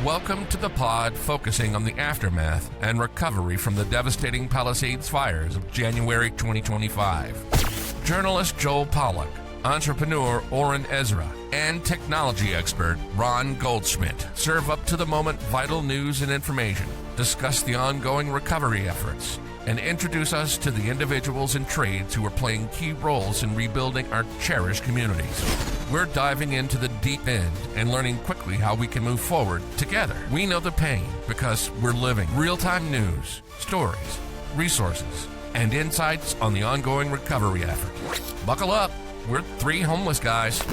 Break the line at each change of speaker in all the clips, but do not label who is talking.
Welcome to the pod focusing on the aftermath and recovery from the devastating Palisades fires of January 2025. Journalist Joel Pollack, entrepreneur Oren Ezra, and technology expert Ron Goldschmidt serve up to the moment vital news and information, discuss the ongoing recovery efforts, and introduce us to the individuals and trades who are playing key roles in rebuilding our cherished communities. We're diving into the deep end and learning quickly how we can move forward together. We know the pain because we're living real-time news, stories, resources, and insights on the ongoing recovery effort. Buckle up. We're three homeless guys.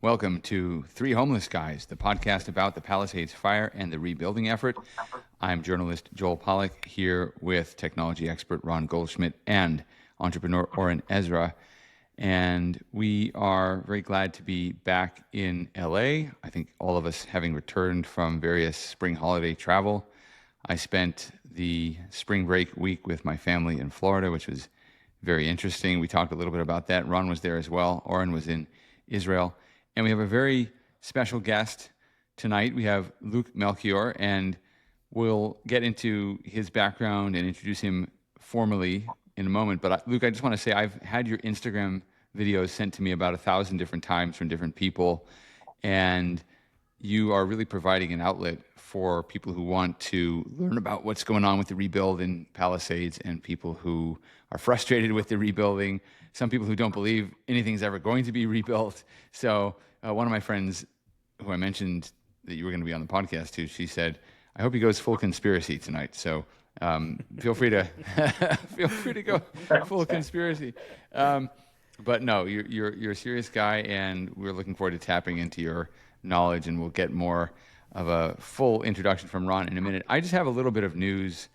Welcome to Three Homeless Guys, the podcast about the Palisades fire and the rebuilding effort. I'm journalist Joel Pollack here with technology expert Ron Goldschmidt and entrepreneur Oren Ezra. And we are very glad to be back in LA. I think all of us having returned from various spring holiday travel. I spent the spring break week with my family in Florida, which was very interesting. We talked a little bit about that. Ron was there as well. Oren was in Israel. And we have a very special guest tonight. We have Luke Melchior, and we'll get into his background and introduce him formally in a moment. But Luke, I just want to say I've had your Instagram videos sent to me about 1,000 different times from different people, and you are really providing an outlet for people who want to learn about what's going on with the rebuild in Palisades and people who are frustrated with the rebuilding, some people who don't believe anything's ever going to be rebuilt. So one of my friends who I mentioned that you were going to be on the podcast to, she said, I hope he goes full conspiracy tonight. So feel free to go full conspiracy. But no, you're a serious guy, and we're looking forward to tapping into your knowledge, and we'll get more of a full introduction from Ron in a minute. I just have a little bit of news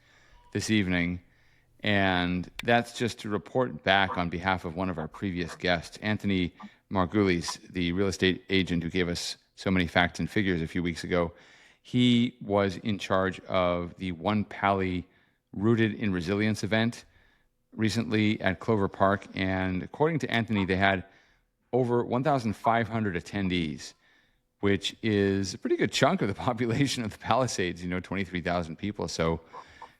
this evening, and that's just to report back on behalf of one of our previous guests, Anthony Margulies, the real estate agent who gave us so many facts and figures a few weeks ago. He was in charge of the One Pali Rooted in Resilience event recently at Clover Park, and according to Anthony, they had over 1,500 attendees, which is a pretty good chunk of the population of the Palisades, 23,000 people. So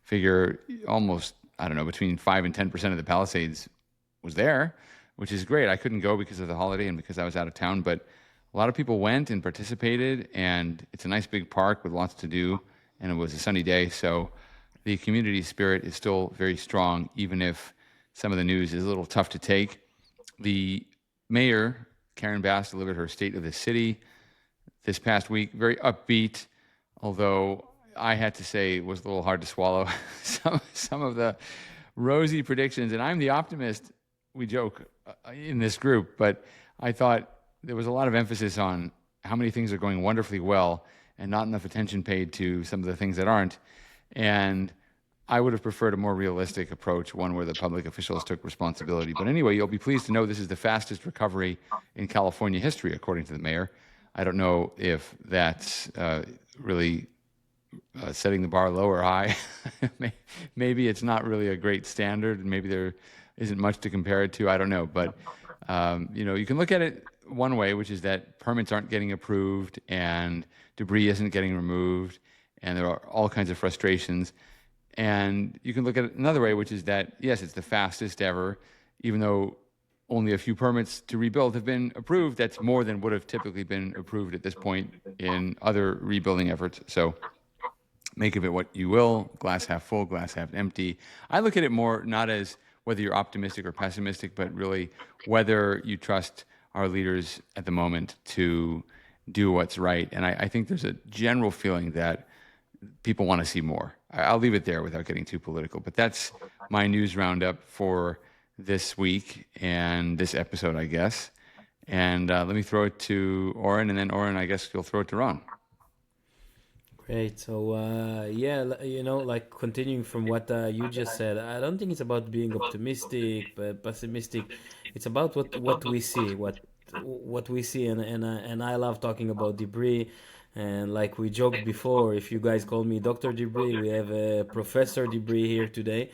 figure almost, between 5 and 10% of the Palisades was there, which is great. I couldn't go because of the holiday and because I was out of town, but a lot of people went and participated, and it's a nice big park with lots to do, and it was a sunny day. So the community spirit is still very strong, even if some of the news is a little tough to take. The mayor, Karen Bass, delivered her State of the City this past week, very upbeat, although I had to say it was a little hard to swallow some of the rosy predictions. And I'm the optimist, we joke in this group, but I thought there was a lot of emphasis on how many things are going wonderfully well and not enough attention paid to some of the things that aren't. And I would have preferred a more realistic approach, one where the public officials took responsibility. But anyway, you'll be pleased to know this is the fastest recovery in California history, according to the mayor. I don't know if that's really setting the bar low or high. Maybe it's not really a great standard, and maybe there isn't much to compare it to. I don't know. But, you can look at it one way, which is that permits aren't getting approved and debris isn't getting removed, and there are all kinds of frustrations. And you can look at it another way, which is that, yes, it's the fastest ever, even though only a few permits to rebuild have been approved. That's more than would have typically been approved at this point in other rebuilding efforts. So make of it what you will, glass half full, glass half empty. I look at it more not as whether you're optimistic or pessimistic, but really whether you trust our leaders at the moment to do what's right. And I think there's a general feeling that people want to see more. I'll leave it there without getting too political, but that's my news roundup for this week and this episode, I guess. And let me throw it to Oren, and then Oren, I guess you'll throw it to Ron.
Great. So, continuing from what you just said, I don't think it's about being optimistic, but pessimistic. It's about what we see, what we see, and I love talking about debris. And like we joked before, if you guys call me Dr. Debris, we have a Professor Debris here today.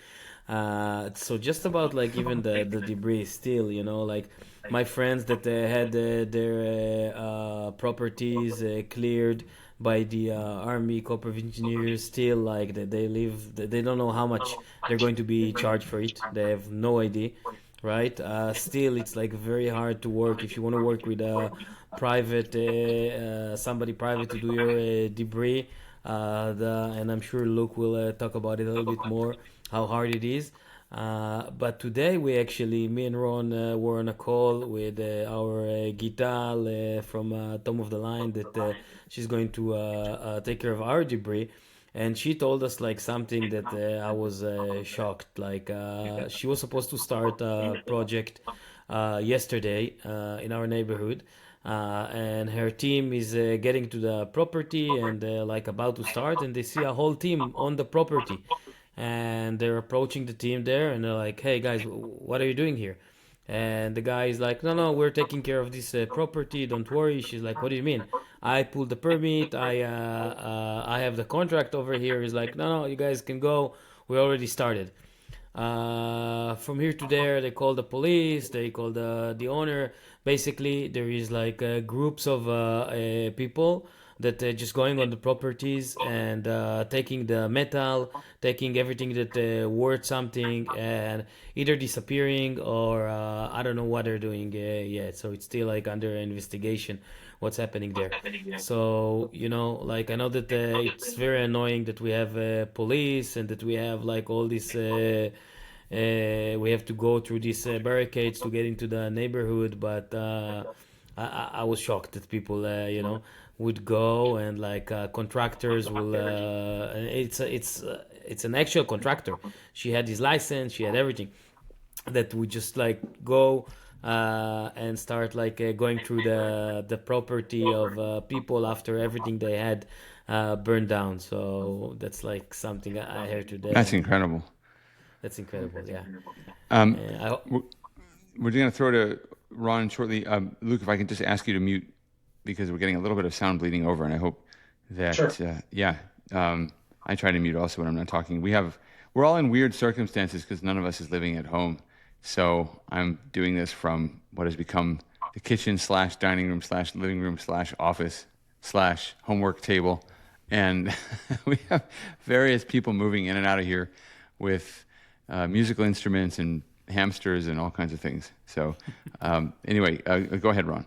So just about like even the debris still, like my friends that had their properties cleared by the Army Corps of Engineers, still like they live, they don't know how much they're going to be charged for it. They have no idea, right? Still, it's like very hard to work if you want to work with a private, somebody private to do your debris. And I'm sure Luke will talk about it a little bit more, how hard it is. But today me and Ron were on a call with our Gital from Tom of the Line that she's going to take care of our debris. And she told us like something that I was shocked. Like she was supposed to start a project yesterday in our neighborhood, and her team is getting to the property and like about to start, and they see a whole team on the property, and they're approaching the team there, and they're like, "Hey guys, what are you doing here?" And the guy is like, no, we're taking care of this property. Don't worry. She's like, what do you mean? I pulled the permit. I have the contract over here. He's like, no, you guys can go. We already started. From here to there, they call the police. They call the owner. Basically, there is like groups of people that just going on the properties and taking the metal, taking everything that worth something, and either disappearing or I don't know what they're doing yet. So it's still like under investigation what's happening there. So like I know that it's very annoying that we have police and that we have like all this. We have to go through these barricades to get into the neighborhood, but I was shocked that people, would go and like contractors will. It's an actual contractor. She had his license. She had everything. That would just like go and start like going through the property of people after everything they had burned down. So that's like something I heard today.
That's incredible.
That's incredible. Yeah.
We're going to throw to Ron shortly. Luke, if I can just ask you to mute because we're getting a little bit of sound bleeding over, and I hope that
Sure.
I try to mute also when I'm not talking. We're all in weird circumstances because none of us is living at home. So I'm doing this from what has become the kitchen / dining room / living room / office / homework table, and we have various people moving in and out of here with musical instruments and hamsters and all kinds of things. So anyway, go ahead, Ron.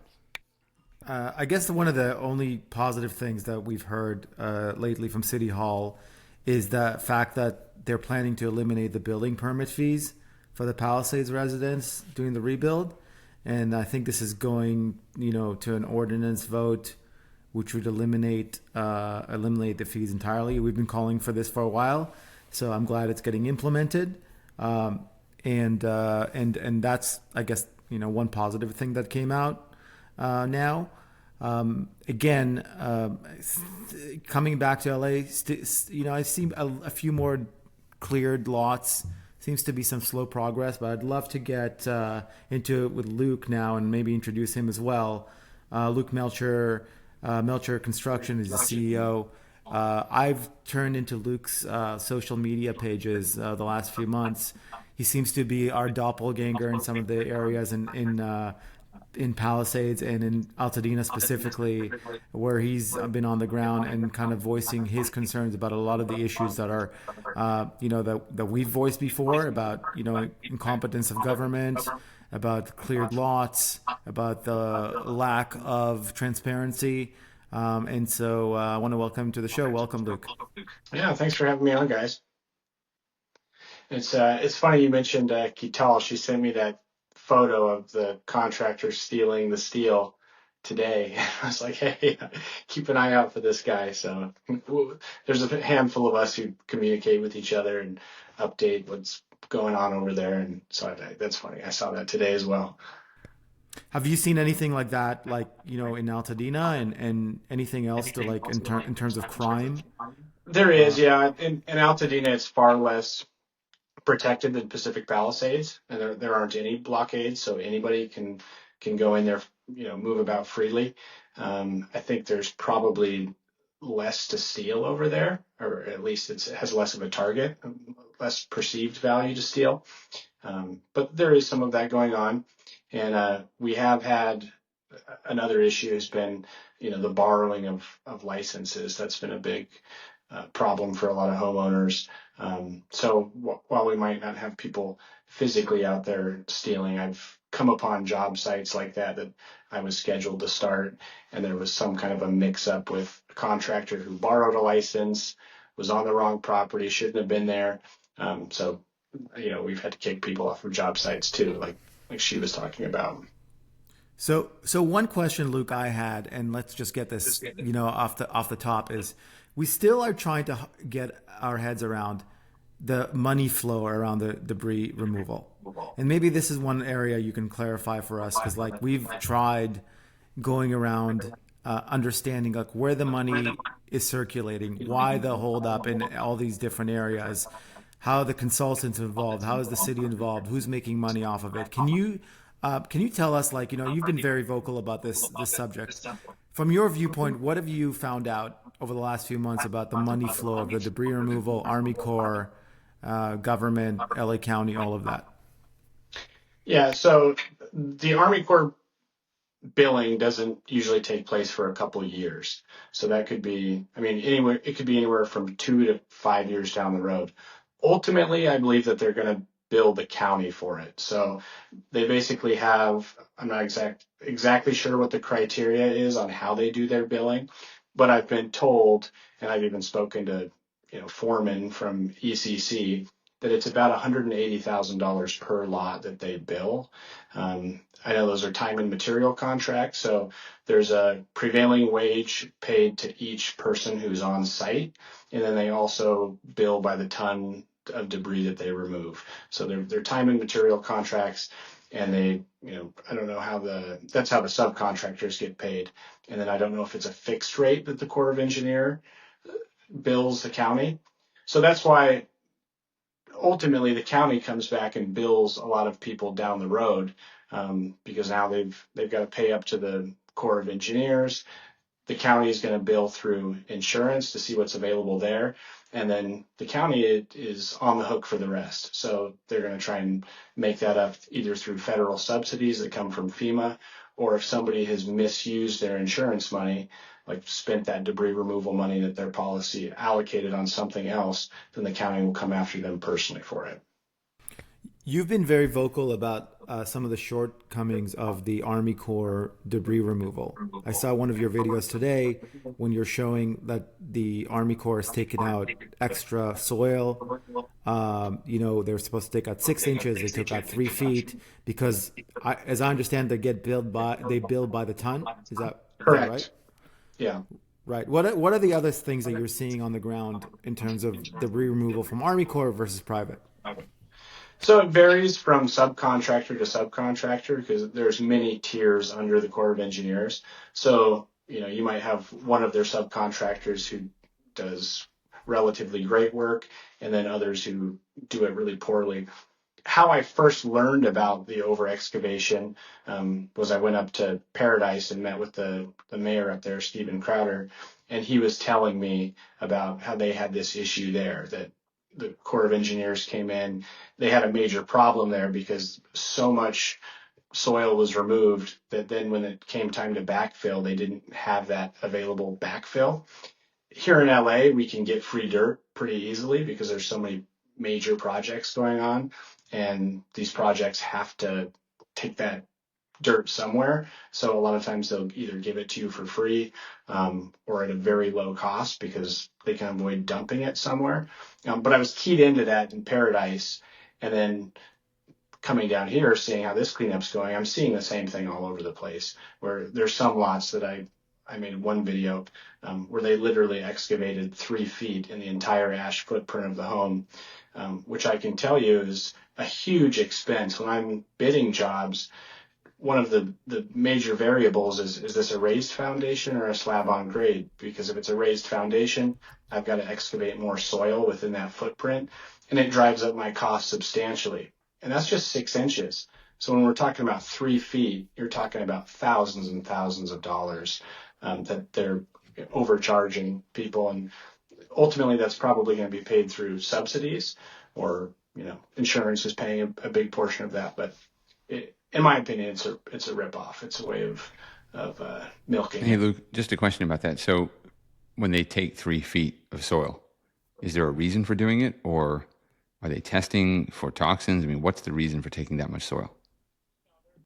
I guess one of the only positive things that we've heard lately from City Hall is the fact that they're planning to eliminate the building permit fees for the Palisades residents doing the rebuild. And I think this is going, to an ordinance vote, which would eliminate the fees entirely. We've been calling for this for a while, so I'm glad it's getting implemented. And that's, I guess, one positive thing that came out now. Again, coming back to LA, I see a few more cleared lots. Seems to be some slow progress, but I'd love to get into it with Luke now and maybe introduce him as well. Luke Melcher, Melcher Construction is the CEO. I've turned into Luke's social media pages the last few months. He seems to be our doppelganger in some of the areas in Palisades and in Altadena specifically, where he's been on the ground and kind of voicing his concerns about a lot of the issues that are, that we've voiced before about, incompetence of government, about cleared lots, about the lack of transparency. And so I want to welcome to the show. Welcome, Luke.
Yeah, thanks for having me on, guys. It's funny you mentioned Kital. She sent me that photo of the contractor stealing the steel today. I was like, hey, keep an eye out for this guy. So there's a handful of us who communicate with each other and update what's going on over there. And so that's funny. I saw that today as well.
Have you seen anything like that, like, in Altadena and anything else to like in terms of crime?
There is, yeah. In Altadena, it's far less protected than Pacific Palisades, and there aren't any blockades, so anybody can go in there, move about freely. I think there's probably less to steal over there, or at least it has less of a target, less perceived value to steal. But there is some of that going on. And we have had another issue has been, the borrowing of licenses. That's been a big problem for a lot of homeowners. So while we might not have people physically out there stealing, I've come upon job sites like that I was scheduled to start, and there was some kind of a mix-up with a contractor who borrowed a license, was on the wrong property, shouldn't have been there. So we've had to kick people off of job sites too, like she was talking about.
So one question, Luke, I had, and let's just get this, off the top, is we still are trying to get our heads around the money flow around the debris removal. And maybe this is one area you can clarify for us, because we've tried going around understanding where the money is circulating, why the holdup in all these different areas, how the consultants involved, how is the city involved, who's making money off of it. Can you tell us, you've been very vocal about this subject. From your viewpoint, what have you found out over the last few months about the money flow of the debris removal, Army Corps, government, LA County, all of that?
Yeah, so the Army Corps billing doesn't usually take place for a couple of years. So that could be, it could be anywhere from 2 to 5 years down the road. Ultimately, I believe that they're going to bill the county for it. So they basically have, I'm not exactly sure what the criteria is on how they do their billing, but I've been told, and I've even spoken to, foremen from ECC, that it's about $180,000 per lot that they bill. I know those are time and material contracts, so there's a prevailing wage paid to each person who's on site, and then they also bill by the ton of debris that they remove. So they're time and material contracts, and they, I don't know that's how the subcontractors get paid. And then I don't know if it's a fixed rate that the Corps of Engineer bills the county. So that's why ultimately the county comes back and bills a lot of people down the road, because now they've got to pay up to the Corps of Engineers. The county is going to bill through insurance to see what's available there. And then the county is on the hook for the rest. So they're going to try and make that up either through federal subsidies that come from FEMA, or if somebody has misused their insurance money, like spent that debris removal money that their policy allocated on something else, then the county will come after them personally for it.
You've been very vocal about some of the shortcomings of the Army Corps debris removal. I saw one of your videos today when you're showing that the Army Corps has taken out extra soil. They're supposed to take out 6 inches. They took out 3 feet because, as I understand, they bill by the ton. Is that
correct?
Right?
Yeah.
Right. What are the other things that you're seeing on the ground in terms of debris removal from Army Corps versus private?
So it varies from subcontractor to subcontractor, because there's many tiers under the Corps of Engineers. So, you might have one of their subcontractors who does relatively great work, and then others who do it really poorly. How I first learned about the over-excavation was I went up to Paradise and met with the mayor up there, Stephen Crowder, and he was telling me about how they had this issue there, that the Corps of Engineers came in. They had a major problem there because so much soil was removed that then when it came time to backfill, they didn't have that available backfill. Here in LA, we can get free dirt pretty easily because there's so many major projects going on, and these projects have to take that dirt somewhere. So a lot of times they'll either give it to you for free or at a very low cost because they can avoid dumping it somewhere. But I was keyed into that in Paradise, and then coming down here, seeing how this cleanup's going, I'm seeing the same thing all over the place, where there's some lots that I made one video where they literally excavated 3 feet in the entire ash footprint of the home, which I can tell you is a huge expense. When I'm bidding jobs, one of the major variables is this a raised foundation or a slab on grade? Because if it's a raised foundation, I've got to excavate more soil within that footprint, and it drives up my cost substantially. And that's just 6 inches. So when we're talking about 3 feet, you're talking about thousands and thousands of dollars that they're overcharging people, and ultimately that's probably going to be paid through subsidies, or insurance is paying a big portion of that. But in my opinion, it's a ripoff. It's a way of milking.
Hey, Luke, just a question about that. So when they take 3 feet of soil, is there a reason for doing it, or are they testing for toxins? I mean, what's the reason for taking that much soil?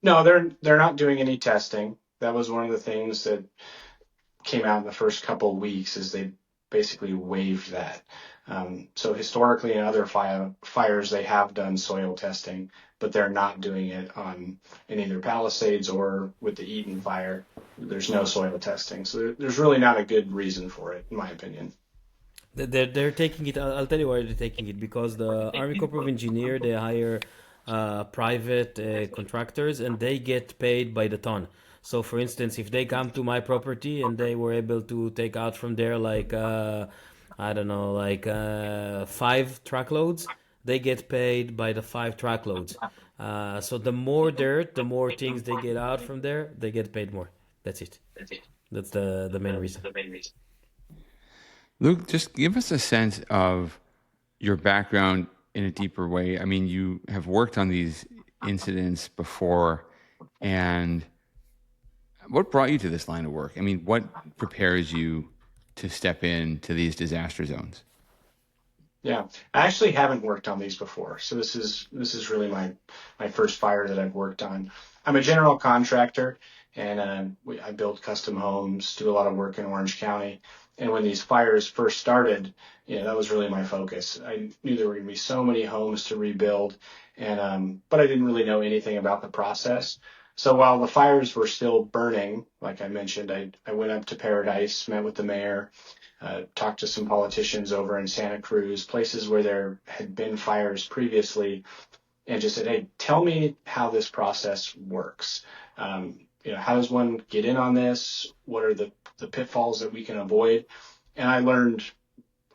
No, they're not doing any testing. That was one of the things that came out in the first couple of weeks, is they basically waived that. So historically in other fires, they have done soil testing, but they're not doing it in either Palisades or with the Eden fire. There's no soil testing. So there's really not a good reason for it, in my opinion.
They're taking it. I'll tell you why they're taking it, because the Army Corps of Engineer, they hire private contractors, and they get paid by the ton. So, for instance, if they come to my property and they were able to take out from there like 5 truckloads, they get paid by the 5 truckloads. So the more dirt, the more things they get out from there, they get paid more. That's it. That's the main reason.
Luke, just give us a sense of your background in a deeper way. I mean, you have worked on these incidents before, and what brought you to this line of work? I mean, what prepares you to step into these disaster zones?
Yeah, I actually haven't worked on these before, so this is really my first fire that I've worked on. I'm a general contractor, and I build custom homes, do a lot of work in Orange County. And when these fires first started, that was really my focus. I knew there were going to be so many homes to rebuild, and but I didn't really know anything about the process. So while the fires were still burning, like I mentioned, I went up to Paradise, met with the mayor, talked to some politicians over in Santa Cruz, places where there had been fires previously, and just said, hey, tell me how this process works. How does one get in on this? What are the pitfalls that we can avoid? And I learned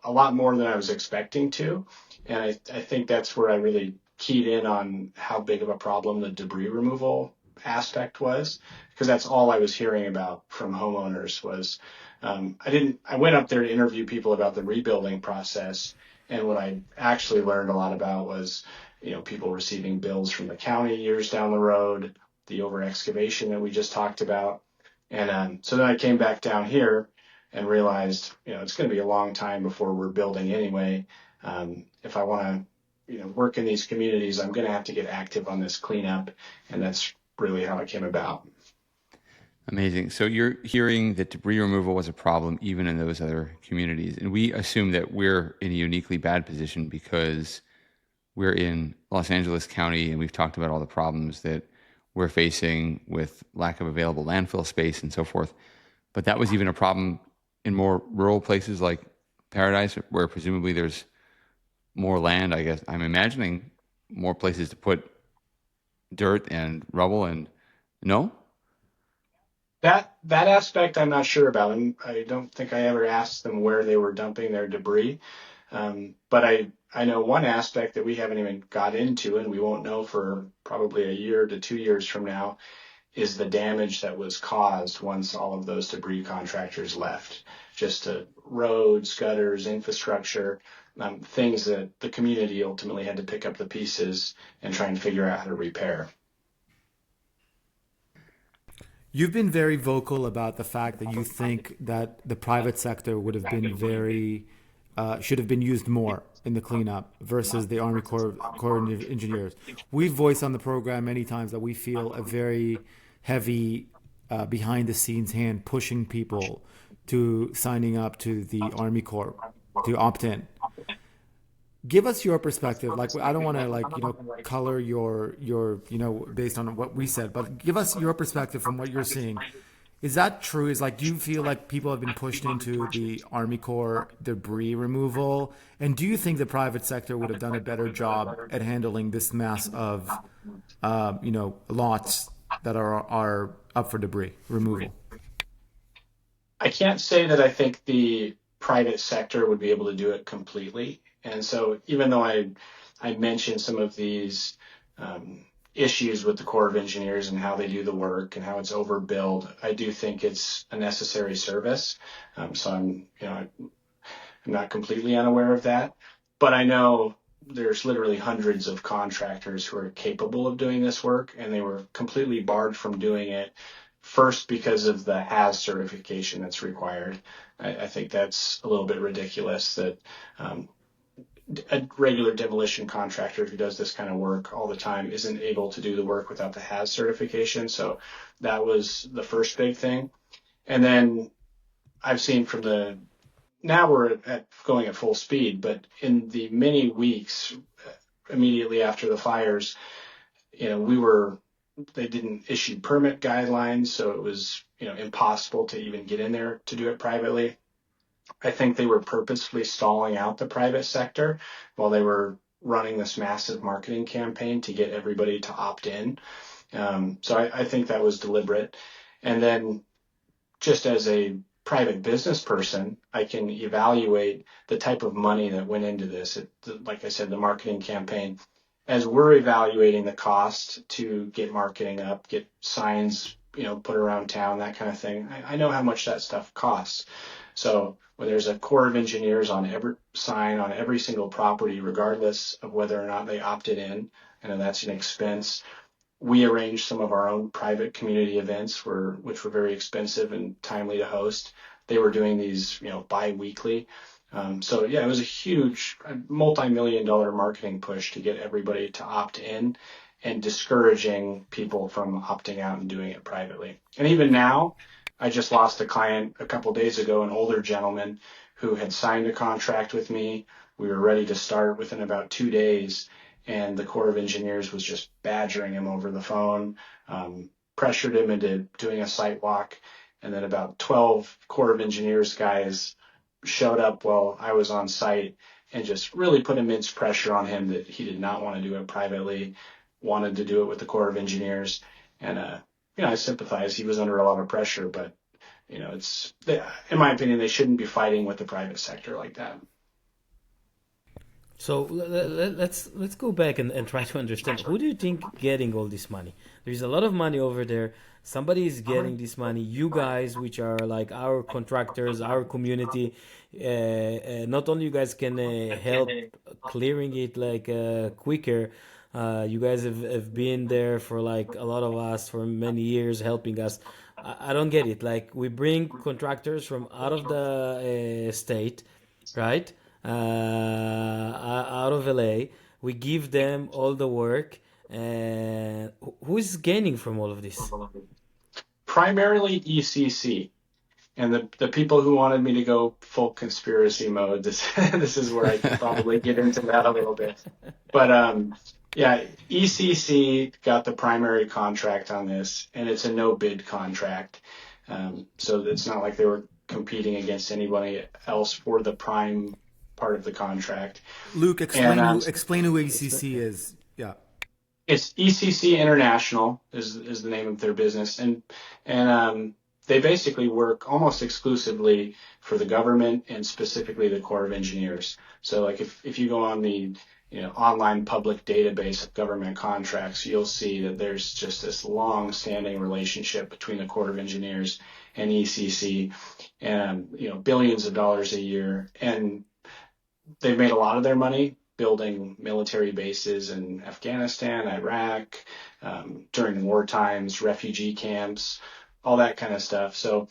a lot more than I was expecting to. And I think that's where I really keyed in on how big of a problem the debris removal aspect was, because that's all I was hearing about from homeowners was I went up there to interview people about the rebuilding process, and what I actually learned a lot about was people receiving bills from the county years down the road, the over-excavation that we just talked about. And so then I came back down here and realized it's going to be a long time before we're building anyway. If I want to work in these communities, I'm going to have to get active on this cleanup, and that's really how it came about.
Amazing. So you're hearing that debris removal was a problem even in those other communities. And we assume that we're in a uniquely bad position because we're in Los Angeles County, and we've talked about all the problems that we're facing with lack of available landfill space and so forth. But that was even a problem in more rural places like Paradise, where presumably there's more land, I guess. I'm imagining more places to put dirt and rubble and no?
That aspect I'm not sure about. And I don't think I ever asked them where they were dumping their debris. But I know one aspect that we haven't even got into, and we won't know for probably a year to 2 years from now, is the damage that was caused once all of those debris contractors left. Just to roads, gutters, infrastructure, things that the community ultimately had to pick up the pieces and try and figure out how to repair.
You've been very vocal about the fact that you think that the private sector would have been should have been used more in the cleanup versus the Army Corps of Engineers. We've voiced on the program many times that we feel a very heavy behind-the-scenes hand pushing people to signing up to the Army Corps to opt in. Give us your perspective. Like, I don't want to color your based on what we said, but give us your perspective from what you're seeing. Is that true? Do you feel like people have been pushed into the Army Corps debris removal? And do you think the private sector would have done a better job at handling this mass of, lots that are up for debris removal?
I can't say that I think the private sector would be able to do it completely. And so even though I mentioned some of these issues with the Corps of Engineers and how they do the work and how it's overbilled. I do think it's a necessary service. So I'm not completely unaware of that, but I know there's literally hundreds of contractors who are capable of doing this work, and they were completely barred from doing it. First, because of the HAZ certification that's required. I think that's a little bit ridiculous that a regular demolition contractor who does this kind of work all the time isn't able to do the work without the HAZ certification. So that was the first big thing. And then I've seen now we're going at full speed, but in the many weeks immediately after the fires, they didn't issue permit guidelines, so it was, impossible to even get in there to do it privately. I think they were purposefully stalling out the private sector while they were running this massive marketing campaign to get everybody to opt in. So I think that was deliberate. And then just as a private business person, I can evaluate the type of money that went into this. Like I said, the marketing campaign. As we're evaluating the cost to get marketing up, get signs, put around town, that kind of thing, I know how much that stuff costs. So when there's a Corps of Engineers on every sign on every single property, regardless of whether or not they opted in, I know that's an expense. We arranged some of our own private community events, which were very expensive and timely to host. They were doing these, bi-weekly. So yeah, it was a huge multi-million-dollar marketing push to get everybody to opt in and discouraging people from opting out and doing it privately. And even now, I just lost a client a couple days ago, an older gentleman who had signed a contract with me. We were ready to start within about 2 days, and the Corps of Engineers was just badgering him over the phone, pressured him into doing a site walk, and then about 12 Corps of Engineers guys showed up while I was on site and just really put immense pressure on him that he did not want to do it privately, wanted to do it with the Corps of Engineers. And, I sympathize. He was under a lot of pressure, but, in my opinion, they shouldn't be fighting with the private sector like that.
So let's go back and try to understand, who do you think getting all this money? There's a lot of money over there. Somebody is getting this money. You guys, which are like our contractors, our community, not only you guys can help clearing it quicker. You guys have been there for like a lot of us for many years, helping us. I don't get it. Like, we bring contractors from out of the state, right? Out of LA. We give them all the work. And who is gaining from all of this?
Primarily ECC. And the people who wanted me to go full conspiracy mode, this is where I can probably get into that a little bit. But yeah, ECC got the primary contract on this, and it's a no-bid contract. So it's not like they were competing against anybody else for the prime part of the contract.
Luke, explain who ECC is. Yeah.
It's ECC International is the name of their business, and they basically work almost exclusively for the government and specifically the Corps of Engineers. So like if you go on the online public database of government contracts, you'll see that there's just this long-standing relationship between the Corps of Engineers and ECC, and billions of dollars a year, and they've made a lot of their money building military bases in Afghanistan, Iraq, during war times, refugee camps, all that kind of stuff. So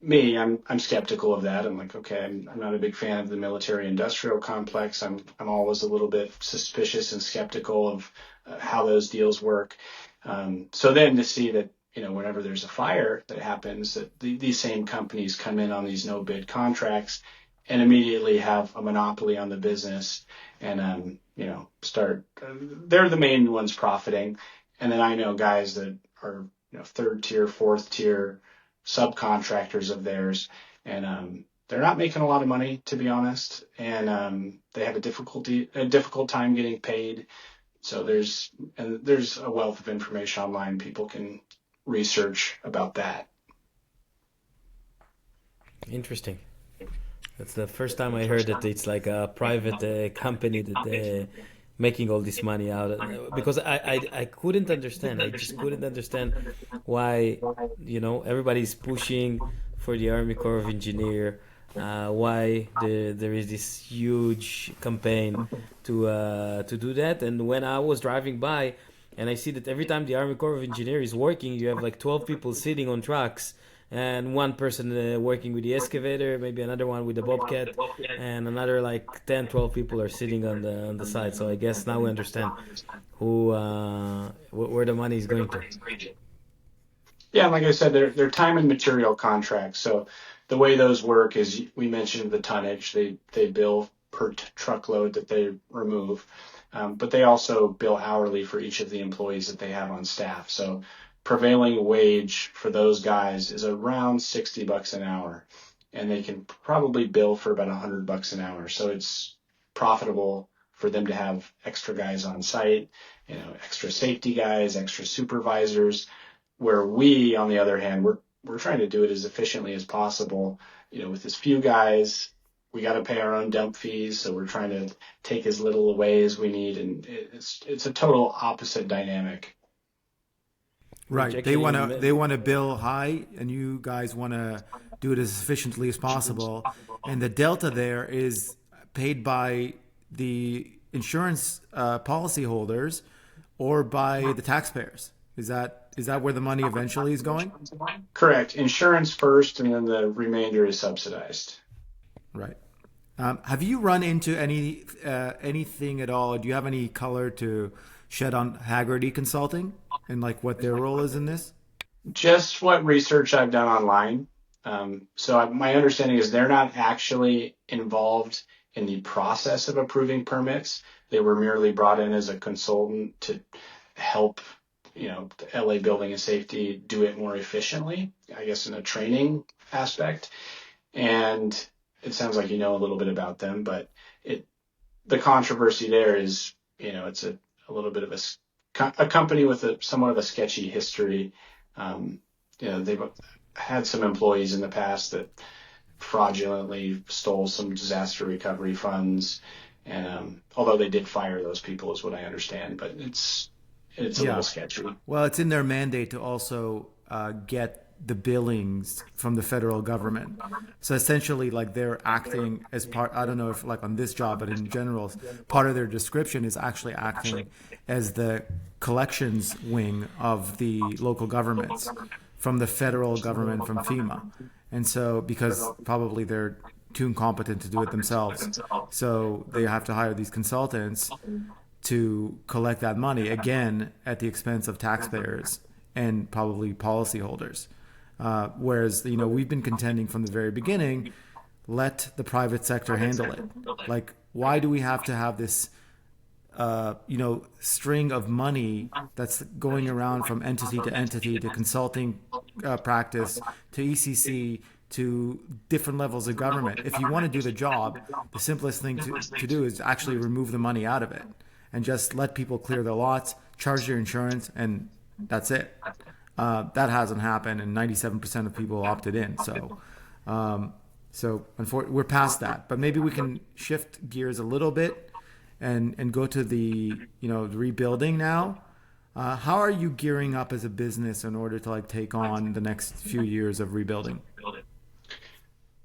I'm skeptical of that. I'm like, okay, I'm not a big fan of the military industrial complex. I'm always a little bit suspicious and skeptical of how those deals work. So then to see that, whenever there's a fire that happens, that these same companies come in on these no bid contracts and immediately have a monopoly on the business and, they're the main ones profiting. And then I know guys that are, third tier, fourth tier subcontractors of theirs, and they're not making a lot of money, to be honest, and they have a difficult time getting paid. So there's a wealth of information online people can research about that.
Interesting. That's the first time I heard that it's like a private company that making all this money out because I couldn't understand. I just couldn't understand why, everybody's pushing for the Army Corps of Engineer. Why there is this huge campaign to do that. And when I was driving by, and I see that every time the Army Corps of Engineer is working, you have like 12 people sitting on trucks, and one person working with the excavator, maybe another one with the bobcat, and another like 10, 12 people are sitting on the side. So I guess now we understand where the money is going to.
Yeah, like I said, they're time and material contracts. So the way those work is, we mentioned the tonnage. They bill per truckload that they remove, but they also bill hourly for each of the employees that they have on staff. So prevailing wage for those guys is around $60 an hour, and they can probably bill for about $100 an hour. So it's profitable for them to have extra guys on site, extra safety guys, extra supervisors, where we, on the other hand, we're trying to do it as efficiently as possible. With as few guys, we got to pay our own dump fees, so we're trying to take as little away as we need, and it's a total opposite dynamic.
Right. They want to bill high, and you guys want to do it as efficiently as possible. And the delta there is paid by the insurance policyholders or by the taxpayers. Is that where the money eventually is going?
Correct. Insurance first, and then the remainder is subsidized.
Right. Have you run into anything at all? Do you have any color to shed on Haggerty Consulting and like what their role is in this?
Just what research I've done online. So my understanding is they're not actually involved in the process of approving permits. They were merely brought in as a consultant to help, the LA Building and Safety do it more efficiently, I guess, in a training aspect. And it sounds like you know a little bit about them, but the controversy there is, it's a little bit of a company with somewhat of a sketchy history. They've had some employees in the past that fraudulently stole some disaster recovery funds, and although they did fire those people, is what I understand, but it's a little sketchy.
Well, it's in their mandate to also get the billings from the federal government. So essentially, like, they're acting as part, I don't know if like on this job, but in general, part of their description is actually acting as the collections wing of the local governments from the federal government, from FEMA. And so, because probably they're too incompetent to do it themselves, so they have to hire these consultants to collect that money, again, at the expense of taxpayers and probably policyholders. Whereas, we've been contending from the very beginning, let the private sector handle it. Like, why do we have to have this, string of money that's going around from entity to entity to consulting practice to ECC to different levels of government? If you want to do the job, the simplest thing to do is actually remove the money out of it and just let people clear their lots, charge their insurance, and that's it. That hasn't happened, and 97% of people opted in. So unfortunately, we're past that. But maybe we can shift gears a little bit and go to the rebuilding now. How are you gearing up as a business in order to take on the next few years of rebuilding?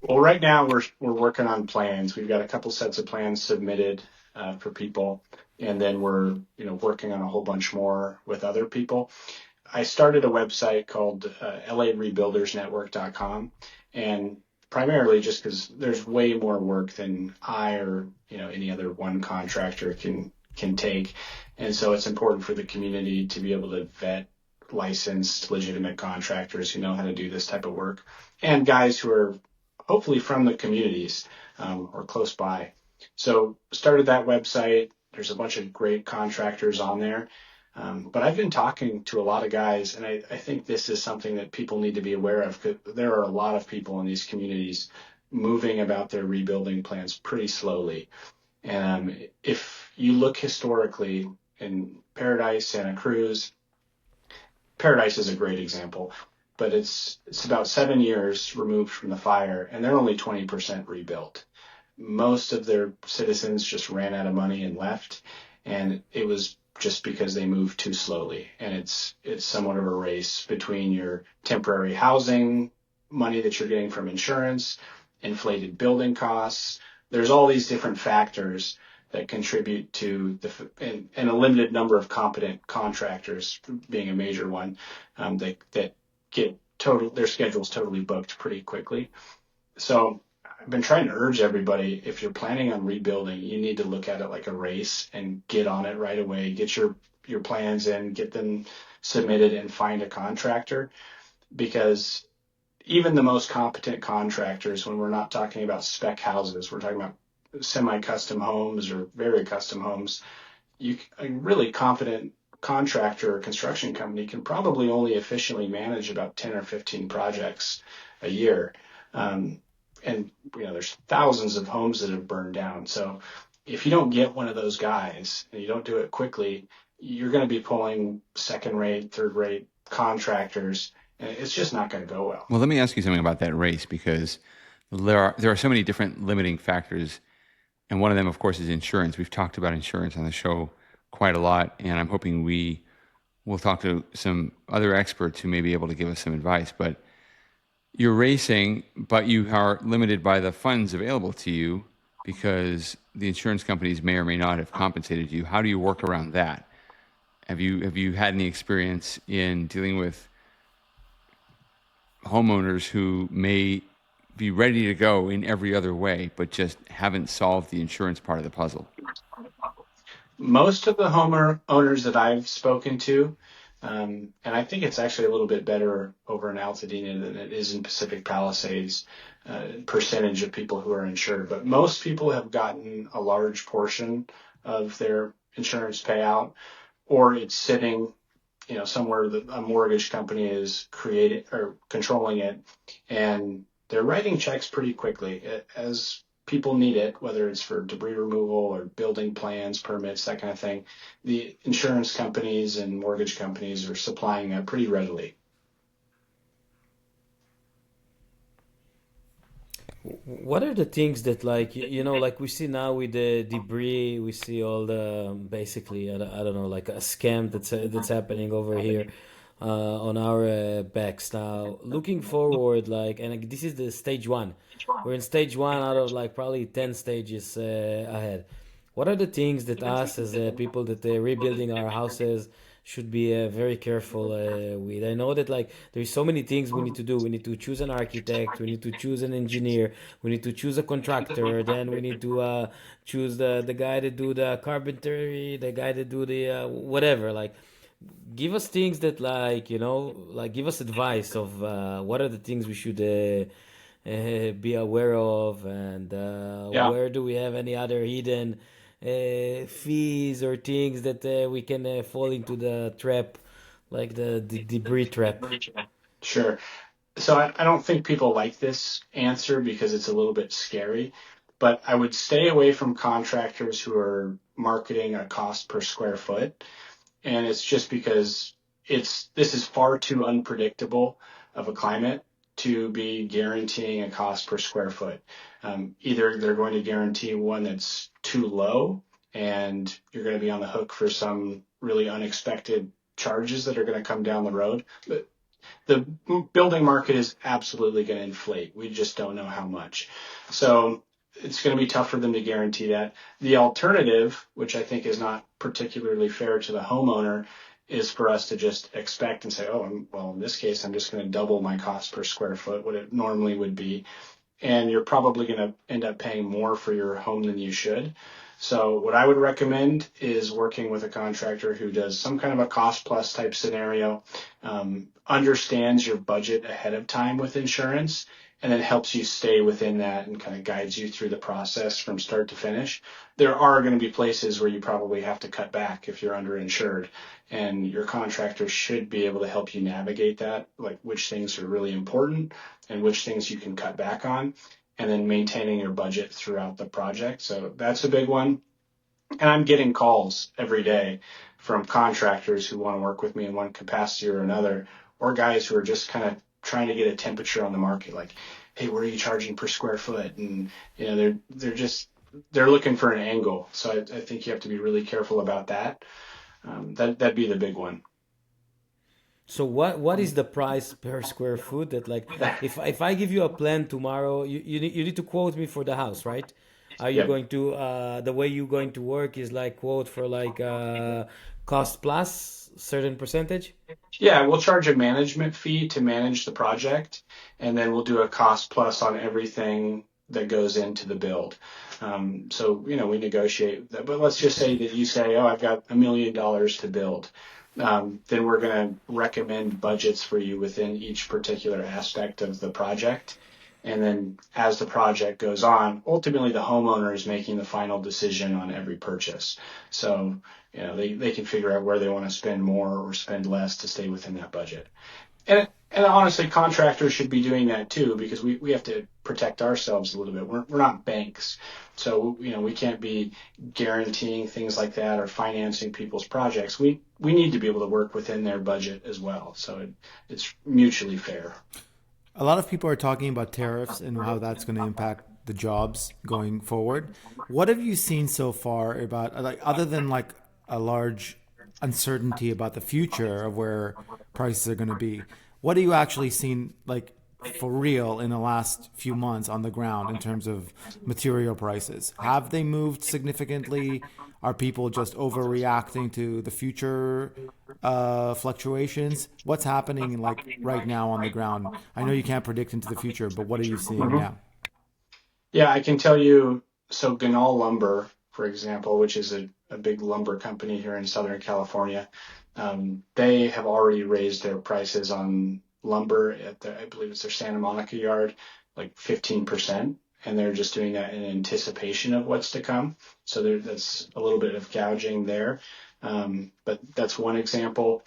Well, right now we're working on plans. We've got a couple sets of plans submitted for people, and then we're working on a whole bunch more with other people. I started a website called LARebuildersNetwork.com, and primarily just because there's way more work than I or any other one contractor can take, and so it's important for the community to be able to vet licensed, legitimate contractors who know how to do this type of work, and guys who are hopefully from the communities or close by. So started that website. There's a bunch of great contractors on there. But I've been talking to a lot of guys, and I think this is something that people need to be aware of, because there are a lot of people in these communities moving about their rebuilding plans pretty slowly. And if you look historically in Paradise, Santa Cruz, Paradise is a great example, but it's about 7 years removed from the fire, and they're only 20% rebuilt. Most of their citizens just ran out of money and left. and it was just because they moved too slowly. And it's somewhat of a race between your temporary housing money that you're getting from insurance, inflated building costs. There's all these different factors that contribute to and a limited number of competent contractors being a major one, that get their schedules totally booked pretty quickly. So I've been trying to urge everybody, if you're planning on rebuilding, you need to look at it like a race and get on it right away. Get your plans in, get them submitted, and find a contractor, because even the most competent contractors, when we're not talking about spec houses, we're talking about semi-custom homes or very custom homes, a really competent contractor or construction company can probably only efficiently manage about 10 or 15 projects a year. And there's thousands of homes that have burned down. So if you don't get one of those guys and you don't do it quickly, you're going to be pulling second-rate, third-rate contractors, and it's just not going to go well.
Well, let me ask you something about that race, because there are so many different limiting factors, and one of them, of course, is insurance. We've talked about insurance on the show quite a lot, and I'm hoping we will talk to some other experts who may be able to give us some advice. But you're racing, but you are limited by the funds available to you because the insurance companies may or may not have compensated you. How do you work around that? Have you had any experience in dealing with homeowners who may be ready to go in every other way, but just haven't solved the insurance part of the puzzle?
Most of the homeowners that I've spoken to, and I think it's actually a little bit better over in Altadena than it is in Pacific Palisades, percentage of people who are insured. But most people have gotten a large portion of their insurance payout, or it's sitting, somewhere that a mortgage company is creating or controlling it, and they're writing checks pretty quickly as people need it, whether it's for debris removal or building plans, permits, that kind of thing. The insurance companies and mortgage companies are supplying that pretty readily.
What are the things that, like, like we see now with the debris, we see all the, basically, I don't know, like a scam that's happening over here on our backs now. Looking forward, like, and this is the stage one. We're in stage one out of like probably 10 stages ahead. What are the things that us as people that are rebuilding our houses should be very careful with? I know that, like, there's so many things we need to do. We need to choose an architect, we need to choose an engineer, we need to choose a contractor, then we need to choose the guy that do the carpentry, the guy that do the whatever. Like, give us things that, like, like, give us advice of what are the things we should be aware of, and
Yeah.
where do we have any other hidden fees or things that we can fall into the trap, like the debris trap.
Sure. So I don't think people like this answer because it's a little bit scary, but I would stay away from contractors who are marketing a cost per square foot. And it's just because this is far too unpredictable of a climate to be guaranteeing a cost per square foot. Either they're going to guarantee one that's too low, and you're going to be on the hook for some really unexpected charges that are going to come down the road. But the building market is absolutely going to inflate. We just don't know how much. So it's going to be tough for them to guarantee that. The alternative, which I think is not particularly fair to the homeowner, is for us to just expect and say, oh, well, in this case, I'm just going to double my cost per square foot, what it normally would be. And you're probably going to end up paying more for your home than you should. So what I would recommend is working with a contractor who does some kind of a cost plus type scenario, understands your budget ahead of time with insurance, and then helps you stay within that and kind of guides you through the process from start to finish. There are going to be places where you probably have to cut back if you're underinsured, and your contractor should be able to help you navigate that, like which things are really important and which things you can cut back on, and then maintaining your budget throughout the project. So that's a big one. And I'm getting calls every day from contractors who want to work with me in one capacity or another, or guys who are just kind of trying to get a temperature on the market, like, hey, what are you charging per square foot? And they're just they're looking for an angle. So I think you have to be really careful about that. That'd be the big one.
So what is the price per square foot that, like, if I give you a plan tomorrow, you need to quote me for the house, right? Are you
Yep.
going to the way you're going to work is like quote for like cost plus certain percentage?
Yeah, we'll charge a management fee to manage the project, and then we'll do a cost plus on everything that goes into the build. So, we negotiate that. But let's just say that you say, oh, I've got $1 million to build. Then we're going to recommend budgets for you within each particular aspect of the project. And then as the project goes on, ultimately the homeowner is making the final decision on every purchase. So, they can figure out where they want to spend more or spend less to stay within that budget. And honestly, contractors should be doing that too, because we have to protect ourselves a little bit. We're not banks. So, we can't be guaranteeing things like that or financing people's projects. We need to be able to work within their budget as well. So it's mutually fair.
A lot of people are talking about tariffs and how that's going to impact the jobs going forward. What have you seen so far about, like, other than like a large uncertainty about the future of where prices are going to be? What have you actually seen, like, for real in the last few months on the ground in terms of material prices? Have they moved significantly? Are people just overreacting to the future fluctuations? What's happening, like, right now on the ground? I know you can't predict into the future, but what are you seeing now?
Yeah, I can tell you. So Ganal Lumber, for example, which is a big lumber company here in Southern California, they have already raised their prices on lumber at I believe it's their Santa Monica yard, like 15%. And they're just doing that in anticipation of what's to come. So that's a little bit of gouging there. But that's one example.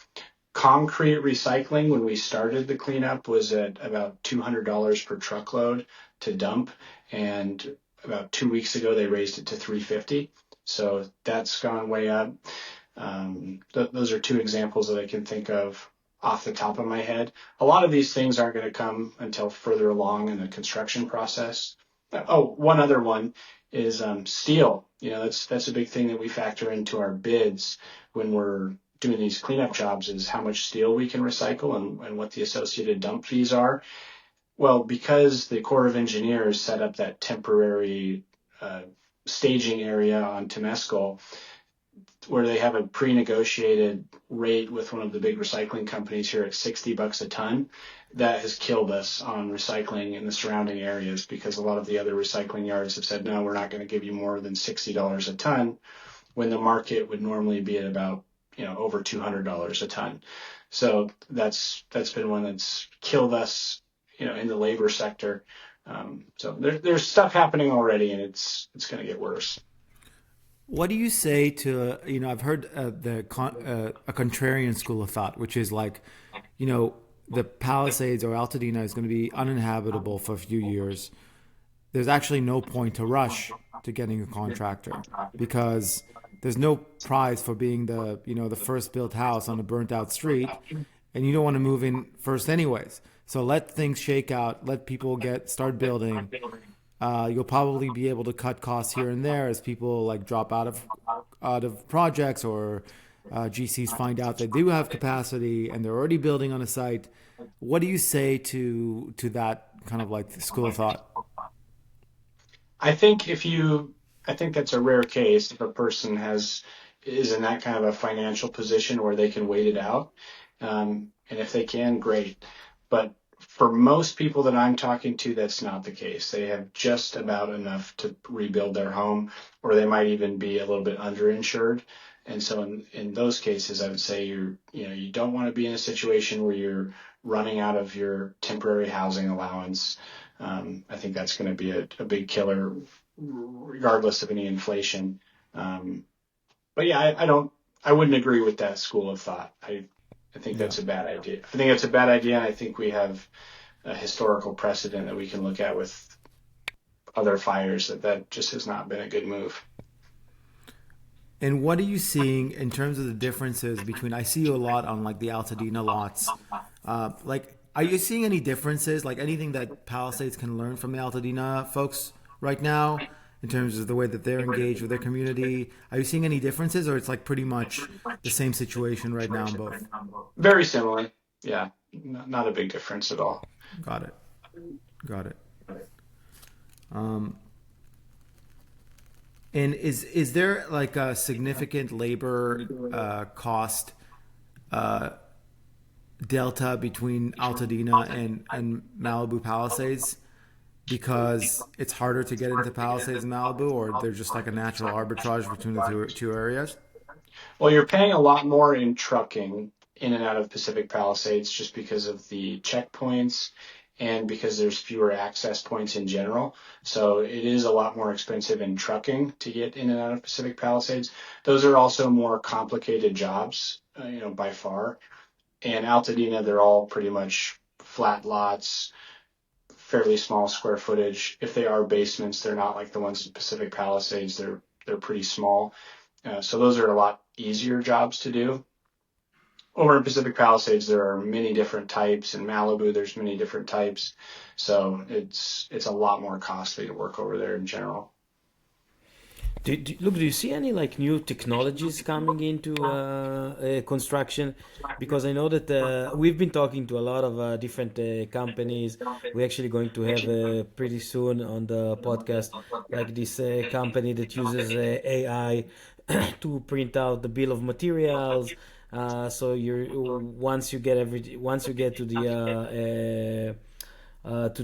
Concrete recycling, when we started the cleanup, was at about $200 per truckload to dump. And about 2 weeks ago, they raised it to $350. So that's gone way up. Those are two examples that I can think of off the top of my head. A lot of these things aren't going to come until further along in the construction process. Oh, one other one is steel. That's a big thing that we factor into our bids when we're doing these cleanup jobs, is how much steel we can recycle and what the associated dump fees are. Well, because the Corps of Engineers set up that temporary staging area on Temescal, where they have a pre-negotiated rate with one of the big recycling companies here at $60 a ton, that has killed us on recycling in the surrounding areas, because a lot of the other recycling yards have said, no, we're not going to give you more than $60 a ton, when the market would normally be at about, over $200 a ton. So that's been one that's killed us, in the labor sector. So there's stuff happening already, and it's going to get worse.
What do you say to, I've heard a contrarian school of thought, which is like, the Palisades or Altadena is going to be uninhabitable for a few years. There's actually no point to rush to getting a contractor, because there's no prize for being the first built house on a burnt out street, and you don't want to move in first anyways. So let things shake out, let people start building. You'll probably be able to cut costs here and there as people like drop out of projects, or GCs find out they do have capacity and they're already building on a site. What do you say to that kind of like school of thought?
I think that's a rare case if a person is in that kind of a financial position where they can wait it out. And if they can, great. But for most people that I'm talking to, that's not the case. They have just about enough to rebuild their home, or they might even be a little bit underinsured. And so in those cases, I would say you don't want to be in a situation where you're running out of your temporary housing allowance. I think that's going to be a big killer, regardless of any inflation. But yeah, I wouldn't agree with that school of thought. I think that's a bad idea. I think it's a bad idea, and I think we have a historical precedent that we can look at with other fires that just has not been a good move.
And what are you seeing in terms of the differences between, I see you a lot on like the Altadena lots. Are you seeing any differences, like anything that Palisades can learn from the Altadena folks right now? in terms of the way that they're engaged with their community? Are you seeing any differences, or it's like pretty much the same situation right now in both?
Very similar. Yeah, not a big difference at all.
Got it. Got it. Um, and is there like a significant labor cost delta between Altadena and Malibu Palisades, because it's harder to get into Palisades and Malibu, or there's just like a natural arbitrage between the two areas?
Well, you're paying a lot more in trucking in and out of Pacific Palisades just because of the checkpoints and because there's fewer access points in general. So it is a lot more expensive in trucking to get in and out of Pacific Palisades. Those are also more complicated jobs, by far. And Altadena, they're all pretty much flat lots, fairly small square footage. If they are basements, they're not like the ones in Pacific Palisades. They're pretty small. So those are a lot easier jobs to do. Over in Pacific Palisades, there are many different types. In Malibu, there's many different types. So it's a lot more costly to work over there in general.
Do you see any like new technologies coming into construction? Because I know that we've been talking to a lot of different companies. We're actually going to have pretty soon on the podcast like this company that uses AI to print out the bill of materials. So once you get to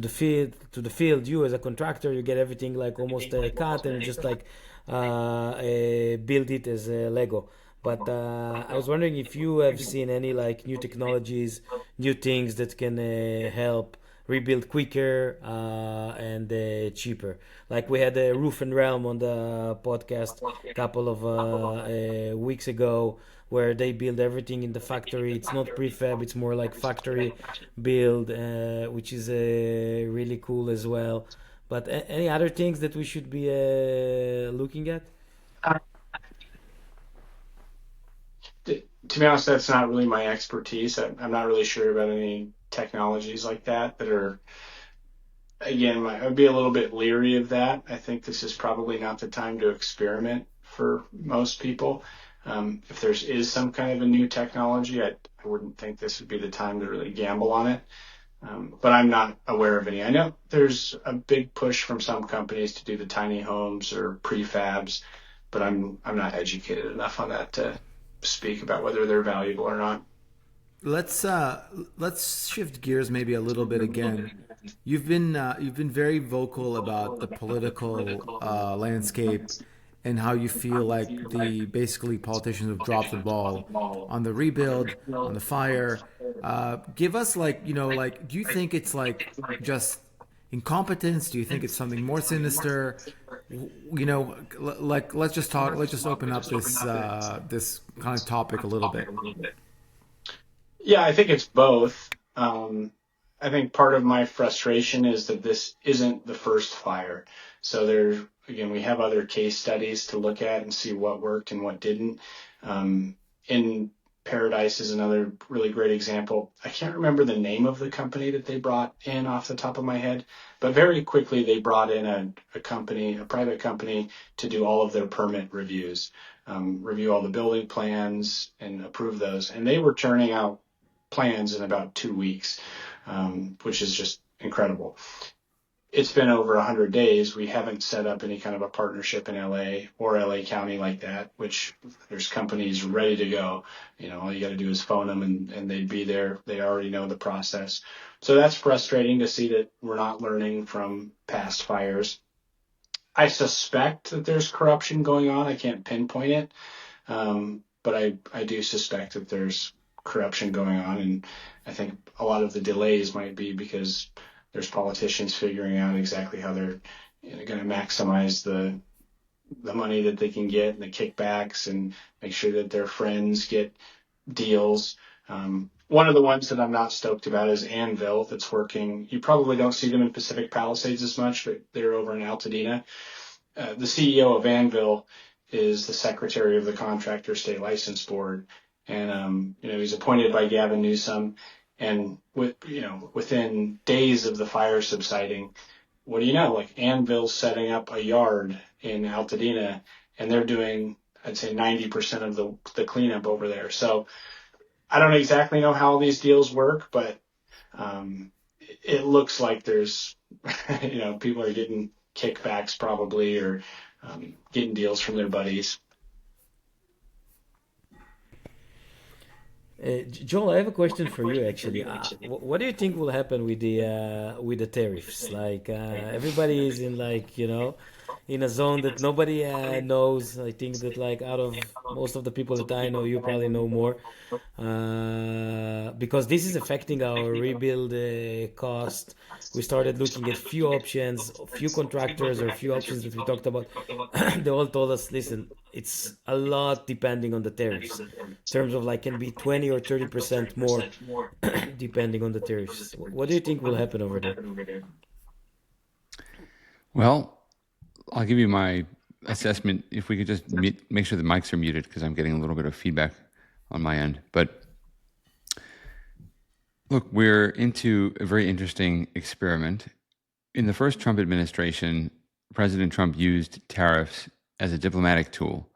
the field, you as a contractor, you get everything like almost cut and just like build it as a Lego. But I was wondering if you have seen any like new technologies, new things that can help rebuild quicker and cheaper. Like we had a Roof and Realm on the podcast a couple of weeks ago, where they build everything in the factory. It's not prefab, it's more like factory build, which is really cool as well. But any other things that we should be looking at?
To be honest, that's not really my expertise. I'm not really sure about any technologies like that are, again, I'd be a little bit leery of that. I think this is probably not the time to experiment for most people. If there is some kind of a new technology, I wouldn't think this would be the time to really gamble on it. But I'm not aware of any. I know there's a big push from some companies to do the tiny homes or prefabs, but I'm not educated enough on that to speak about whether they're valuable or not.
Let's shift gears maybe a little bit again. You've been very vocal about the political landscape and how you feel like the basically politicians have dropped the ball on the rebuild, on the fire. Give us like, do you think it's like just incompetence? Do you think it's something more sinister? Like let's just open up this kind of topic a little bit.
Yeah, I think it's both. I think part of my frustration is that this isn't the first fire. So we have other case studies to look at and see what worked and what didn't. In Paradise is another really great example. I can't remember the name of the company that they brought in off the top of my head, but very quickly they brought in a private company, to do all of their permit reviews, review all the building plans and approve those. And they were churning out plans in about 2 weeks, which is just incredible. It's been over 100 days. We haven't set up any kind of a partnership in LA or LA County like that, which there's companies ready to go. All you got to do is phone them and they'd be there. They already know the process. So that's frustrating to see that we're not learning from past fires. I suspect that there's corruption going on. I can't pinpoint it. But I do suspect that there's corruption going on. And I think a lot of the delays might be because there's politicians figuring out exactly how they're going to maximize the money that they can get and the kickbacks and make sure that their friends get deals. One of the ones that I'm not stoked about is Anvil, that's working. You probably don't see them in Pacific Palisades as much, but they're over in Altadena. The CEO of Anvil is the secretary of the Contractor State License Board. And, he's appointed by Gavin Newsom. And within days of the fire subsiding, what do you know? Like Anvil's setting up a yard in Altadena, and they're doing, I'd say, 90% of the cleanup over there. So I don't exactly know how all these deals work, but it looks like there's, people are getting kickbacks probably, or getting deals from their buddies.
Joel, I have a question for you actually. What do you think will happen with the tariffs? Like everybody is in in a zone that nobody knows. I think that like out of most of the people that I know, you probably know more, because this is affecting our rebuild cost. We started looking at few options, few contractors, or few options that we talked about. They all told us, listen, it's a lot depending on the tariffs. In terms of like can be 20 or 30% more depending on the tariffs. What do you think will happen over there?
Well, I'll give you my assessment. If we could just make sure the mics are muted, because I'm getting a little bit of feedback on my end. But look, we're into a very interesting experiment. In the first Trump administration, President Trump used tariffs as a diplomatic tool,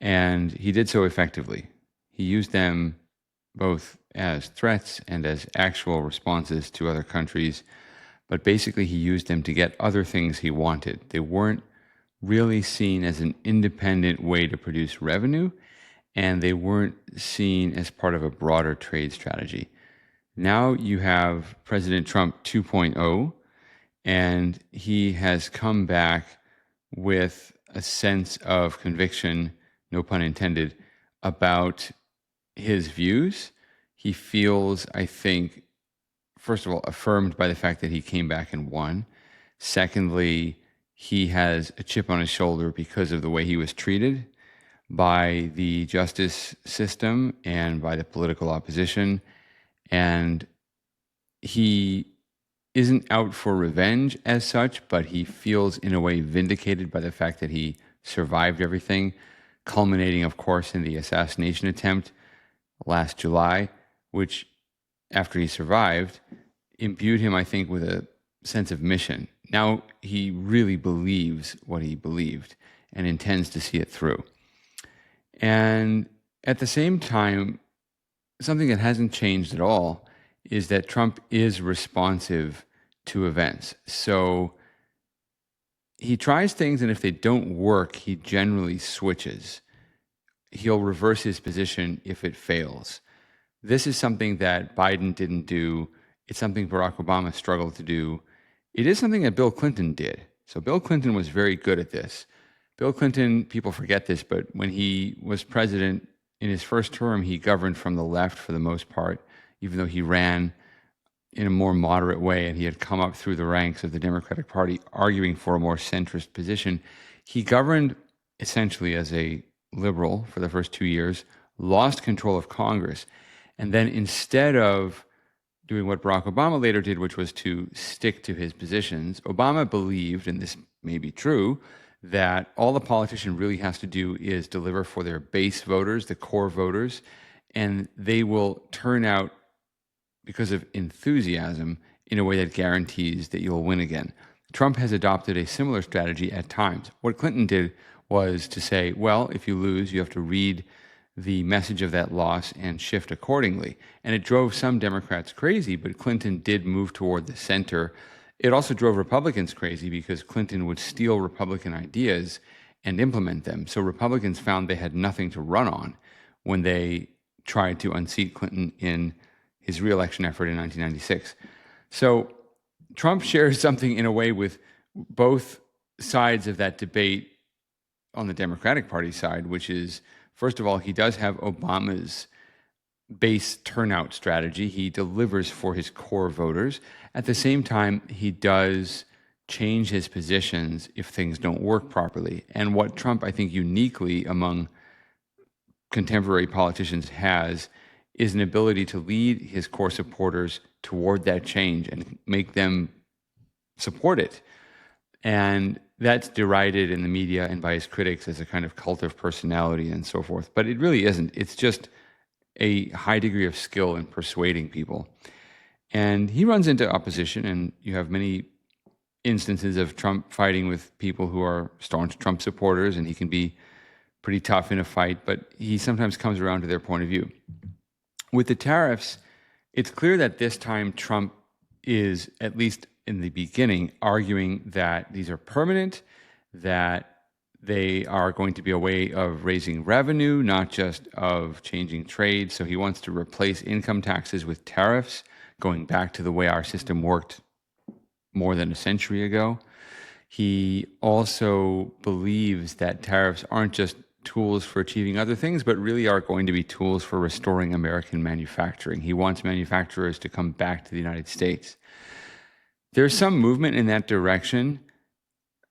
and he did so effectively. He used them both as threats and as actual responses to other countries, but basically he used them to get other things he wanted. They weren't really seen as an independent way to produce revenue, and they weren't seen as part of a broader trade strategy. Now you have President Trump 2.0, and he has come back with a sense of conviction, no pun intended, about his views. He feels, I think, first of all, affirmed by the fact that he came back and won. Secondly, he has a chip on his shoulder because of the way he was treated by the justice system and by the political opposition. And he isn't out for revenge as such, but he feels in a way vindicated by the fact that he survived everything, culminating, of course, in the assassination attempt last July, which, after he survived, imbued him, I think, with a sense of mission. Now he really believes what he believed and intends to see it through. And at the same time, something that hasn't changed at all is that Trump is responsive to events. So he tries things, and if they don't work, he generally switches. He'll reverse his position if it fails. This is something that Biden didn't do. It's something Barack Obama struggled to do. It is something that Bill Clinton did. So Bill Clinton was very good at this. Bill Clinton, people forget this, but when he was president in his first term, he governed from the left for the most part, even though he ran in a more moderate way and he had come up through the ranks of the Democratic Party arguing for a more centrist position. He governed essentially as a liberal for the first 2 years, lost control of Congress, and then instead of doing what Barack Obama later did, which was to stick to his positions, Obama believed, and this may be true, that all the politician really has to do is deliver for their base voters, the core voters, and they will turn out because of enthusiasm in a way that guarantees that you'll win again. Trump has adopted a similar strategy at times. What Clinton did was to say, well, if you lose, you have to read the message of that loss and shift accordingly. And it drove some Democrats crazy, but Clinton did move toward the center. It also drove Republicans crazy because Clinton would steal Republican ideas and implement them. So Republicans found they had nothing to run on when they tried to unseat Clinton in his reelection effort in 1996. So Trump shares something in a way with both sides of that debate on the Democratic Party side, which is, first of all, he does have Obama's base turnout strategy. He delivers for his core voters. At the same time, he does change his positions if things don't work properly. And what Trump, I think, uniquely among contemporary politicians has is an ability to lead his core supporters toward that change and make them support it. And that's derided in the media and by his critics as a kind of cult of personality and so forth. But it really isn't. It's just a high degree of skill in persuading people. And he runs into opposition, and you have many instances of Trump fighting with people who are staunch Trump supporters, and he can be pretty tough in a fight, but he sometimes comes around to their point of view. With the tariffs, it's clear that this time Trump is, at least in the beginning, arguing that these are permanent, that they are going to be a way of raising revenue, not just of changing trade. So he wants to replace income taxes with tariffs, going back to the way our system worked more than a century ago. He also believes that tariffs aren't just tools for achieving other things, but really are going to be tools for restoring American manufacturing. He wants manufacturers to come back to the United States. There's some movement in that direction.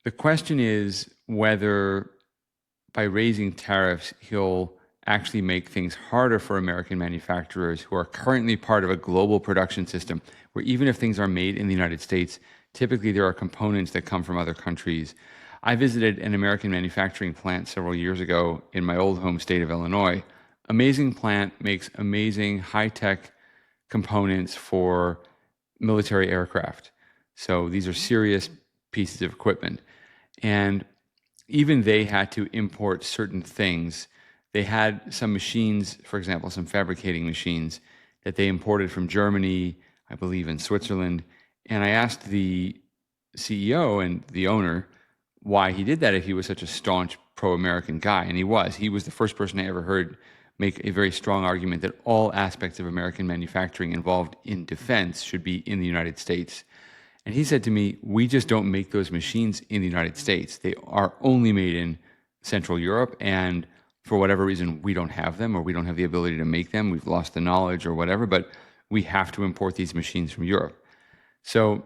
The question is whether by raising tariffs, he'll actually make things harder for American manufacturers who are currently part of a global production system, where even if things are made in the United States, typically there are components that come from other countries. I visited an American manufacturing plant several years ago in my old home state of Illinois. Amazing plant, makes amazing high-tech components for military aircraft. So these are serious pieces of equipment. And even they had to import certain things. They had some machines, for example, some fabricating machines that they imported from Germany, I believe in Switzerland. And I asked the CEO and the owner why he did that if he was such a staunch pro-American guy. And he was. He was the first person I ever heard make a very strong argument that all aspects of American manufacturing involved in defense should be in the United States. And he said to me, we just don't make those machines in the United States. They are only made in Central Europe, and for whatever reason, we don't have them, or we don't have the ability to make them. We've lost the knowledge or whatever, but we have to import these machines from Europe. So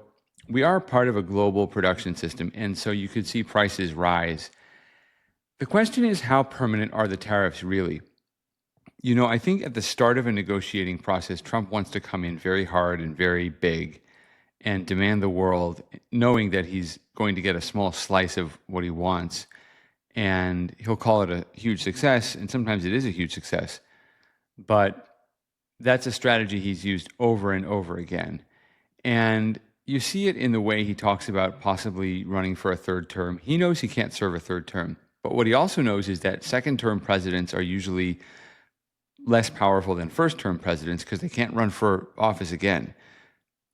we are part of a global production system, and so you could see prices rise. The question is, how permanent are the tariffs really? You know, I think at the start of a negotiating process, Trump wants to come in very hard and very big and demand the world, knowing that he's going to get a small slice of what he wants, and he'll call it a huge success, and sometimes it is a huge success. But that's a strategy he's used over and over again. And you see it in the way he talks about possibly running for a third term. He knows he can't serve a third term. But what he also knows is that second-term presidents are usually less powerful than first-term presidents because they can't run for office again.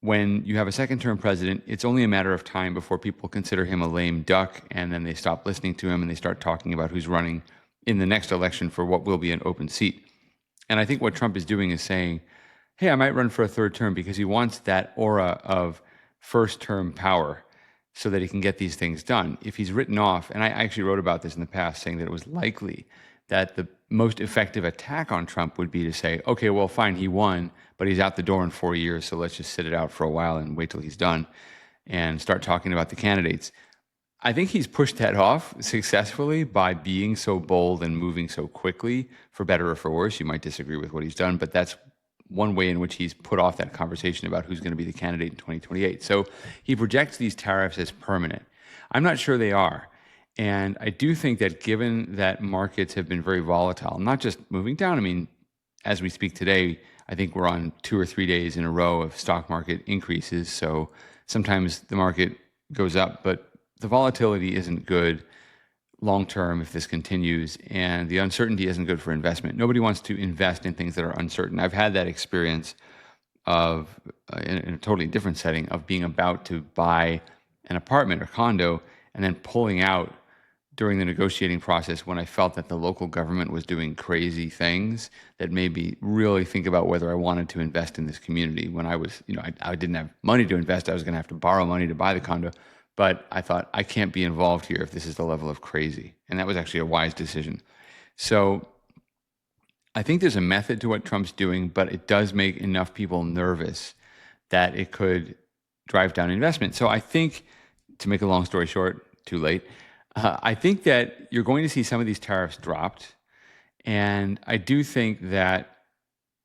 When you have a second-term president, it's only a matter of time before people consider him a lame duck, and then they stop listening to him and they start talking about who's running in the next election for what will be an open seat. And I think what Trump is doing is saying, hey, I might run for a third term, because he wants that aura of first-term power so that he can get these things done. If he's written off, and I actually wrote about this in the past, saying that it was likely that the most effective attack on Trump would be to say, okay, well, fine, he won, but he's out the door in 4 years, so let's just sit it out for a while and wait till he's done and start talking about the candidates. I think he's pushed that off successfully by being so bold and moving so quickly, for better or for worse. You might disagree with what he's done, but that's one way in which he's put off that conversation about who's going to be the candidate in 2028. So he projects these tariffs as permanent. I'm not sure they are. And I do think that given that markets have been very volatile, not just moving down, I mean, as we speak today, I think we're on 2 or 3 days in a row of stock market increases. So sometimes the market goes up, but the volatility isn't good long term if this continues, and the uncertainty isn't good for investment. Nobody wants to invest in things that are uncertain. I've had that experience of, in a totally different setting, of being about to buy an apartment or condo and then pulling out during the negotiating process when I felt that the local government was doing crazy things that made me really think about whether I wanted to invest in this community. When I was, I didn't have money to invest. I was going to have to borrow money to buy the condo. But I thought, I can't be involved here if this is the level of crazy. And that was actually a wise decision. So I think there's a method to what Trump's doing, but it does make enough people nervous that it could drive down investment. So I think, to make a long story short, too late, I think that you're going to see some of these tariffs dropped. And I do think that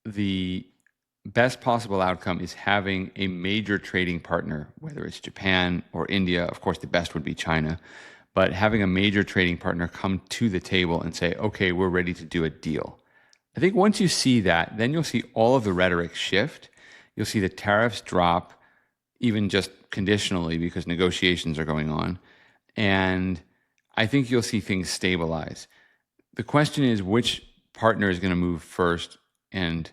the best possible outcome is having a major trading partner, whether it's Japan or India. Of course, the best would be China, but having a major trading partner come to the table and say, okay, we're ready to do a deal. I think once you see that, then you'll see all of the rhetoric shift. You'll see the tariffs drop. even just conditionally because negotiations are going on. And I think you'll see things stabilize. The question is which partner is going to move first, and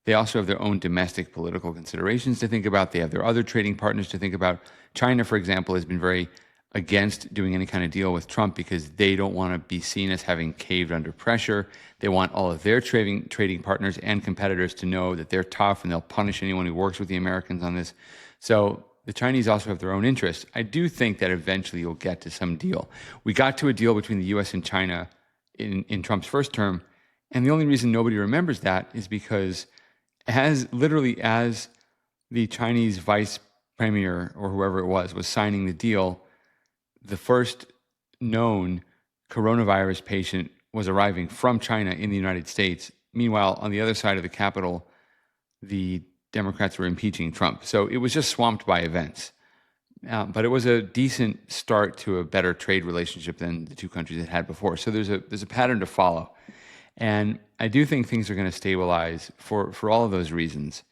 they also have their own domestic political considerations to think about. They have their other trading partners to think about. China, for example, has been very against doing any kind of deal with Trump because they don't want to be seen as having caved under pressure. They want all of their trading partners and competitors to know that they're tough and they'll punish anyone who works with the Americans on this. So the Chinese also have their own interests. I do think that eventually you'll get to some deal. We got to a deal between the U.S. and China in Trump's first term, and the only reason nobody remembers that is because as the Chinese vice premier or whoever it was signing the deal, the first known coronavirus patient was arriving from China in the United States. Meanwhile, on the other side of the Capitol, the Democrats were impeaching Trump. So it was just swamped by events. But it was a decent start to a better trade relationship than the two countries had before. So there's a pattern to follow. And I do think things are going to stabilize for all of those reasons.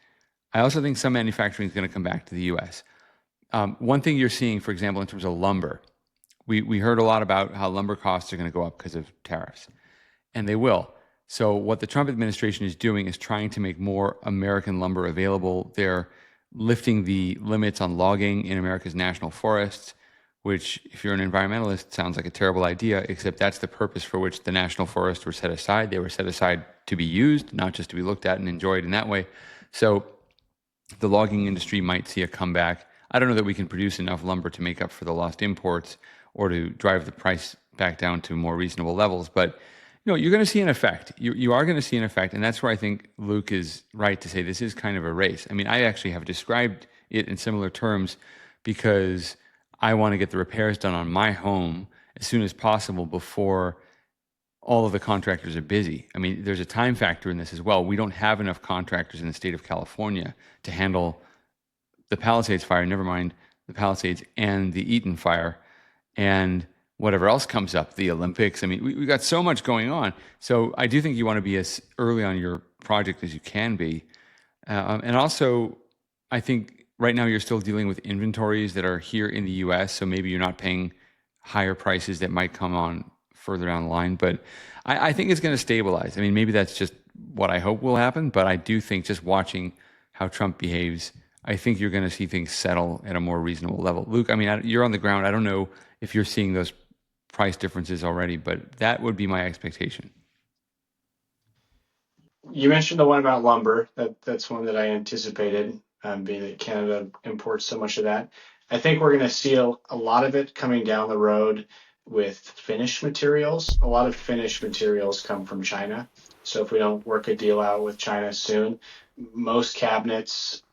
I also think some manufacturing is going to come back to the U.S. One thing you're seeing, for example, in terms of lumber, we heard a lot about how lumber costs are going to go up because of tariffs, and they will. So what the Trump administration is doing is trying to make more American lumber available. They're lifting the limits on logging in America's national forests, which, if you're an environmentalist, sounds like a terrible idea, except that's the purpose for which the national forests were set aside. They were set aside to be used, not just to be looked at and enjoyed in that way. So the logging industry might see a comeback. I don't know that we can produce enough lumber to make up for the lost imports or to drive the price back down to more reasonable levels, but you're going to see an effect. You are going to see an effect, and that's where I think Luke is right to say this is kind of a race. I mean, I actually have described it in similar terms because I want to get the repairs done on my home as soon as possible before all of the contractors are busy. I mean, there's a time factor in this as well. We don't have enough contractors in the state of California to handle the Palisades fire, never mind the Palisades and the Eaton fire, and whatever else comes up, the Olympics. I mean, we've got so much going on. So I do think you want to be as early on your project as you can be. And also, I think right now you're still dealing with inventories that are here in the U.S., so maybe you're not paying higher prices that might come on further down the line. But I think it's going to stabilize. I mean, maybe that's just what I hope will happen, but I do think just watching how Trump behaves, I think you're going to see things settle at a more reasonable level. Luke, I mean, you're on the ground. I don't know if you're seeing those price differences already, but that would be my expectation.
You mentioned the one about lumber. That's one that I anticipated, being that Canada imports so much of that. I think we're going to see a lot of it coming down the road with finished materials. A lot of finished materials come from China. So if we don't work a deal out with China soon, most cabinets,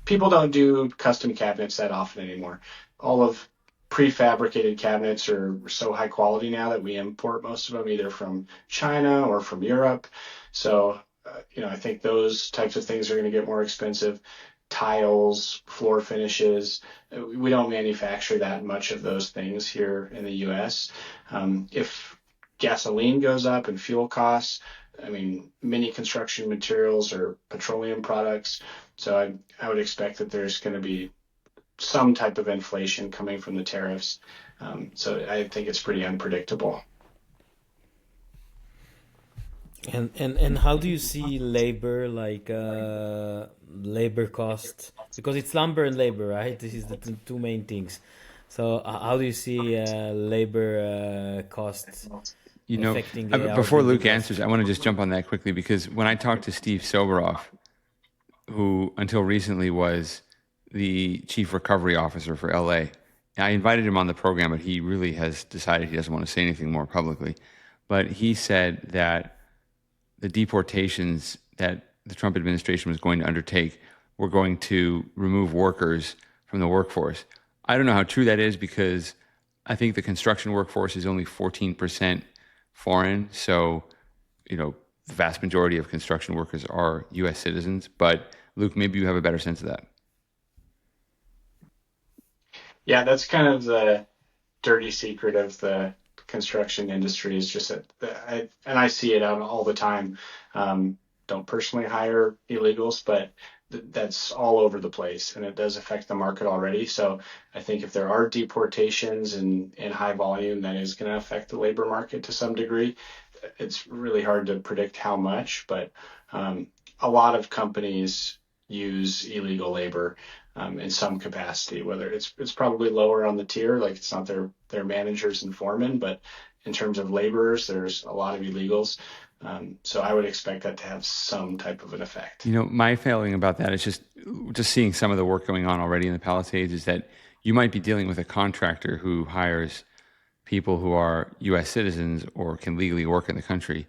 people don't do custom cabinets that often anymore. All of prefabricated cabinets are so high quality now that we import most of them either from China or from Europe. So, I think those types of things are going to get more expensive. Tiles, floor finishes, we don't manufacture that much of those things here in the U.S. If gasoline goes up and fuel costs, I mean, many construction materials are petroleum products. So I would expect that there's going to be some type of inflation coming from the tariffs. So I think it's pretty unpredictable.
And how do you see labor, labor costs? Because it's lumber and labor, right? This is the two main things. So how do you see labor costs affecting the
before
hourly
Luke
cost?
answers, I want to just jump on that quickly because when I talked to Steve Soberoff, who until recently was the chief recovery officer for LA, I invited him on the program, but he really has decided he doesn't want to say anything more publicly. But he said that the deportations that the Trump administration was going to undertake were going to remove workers from the workforce. I don't know how true that is because I think the construction workforce is only 14% foreign. So, the vast majority of construction workers are U.S. citizens. But Luke, maybe you have a better sense of that.
Yeah, that's kind of the dirty secret of the construction industry is just and I see it out all the time. Don't personally hire illegals, but that's all over the place, and it does affect the market already. So I think if there are deportations in high volume, that is going to affect the labor market to some degree. It's really hard to predict how much, but a lot of companies use illegal labor in some capacity. Whether it's probably lower on the tier, like it's not their managers and foremen, but in terms of laborers, there's a lot of illegals. So I would expect that to have some type of an effect.
My feeling about that is just seeing some of the work going on already in the Palisades is that you might be dealing with a contractor who hires people who are U.S. citizens or can legally work in the country,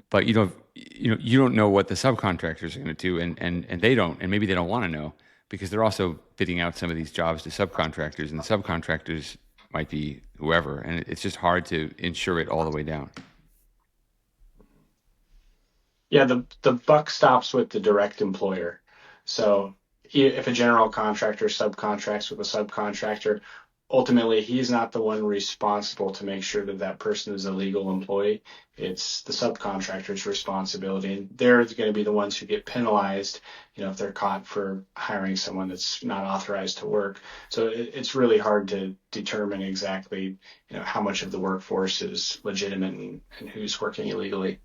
but you don't know what the subcontractors are going to do, and they don't, and maybe they don't want to know because they're also bidding out some of these jobs to subcontractors, and the subcontractors might be whoever, and it's just hard to insure it all the way down.
Yeah, the buck stops with the direct employer. So if a general contractor subcontracts with a subcontractor, ultimately he's not the one responsible to make sure that that person is a legal employee. It's the subcontractor's responsibility, and they're going to be the ones who get penalized, if they're caught for hiring someone that's not authorized to work. So it's really hard to determine exactly, how much of the workforce is legitimate and who's working illegally.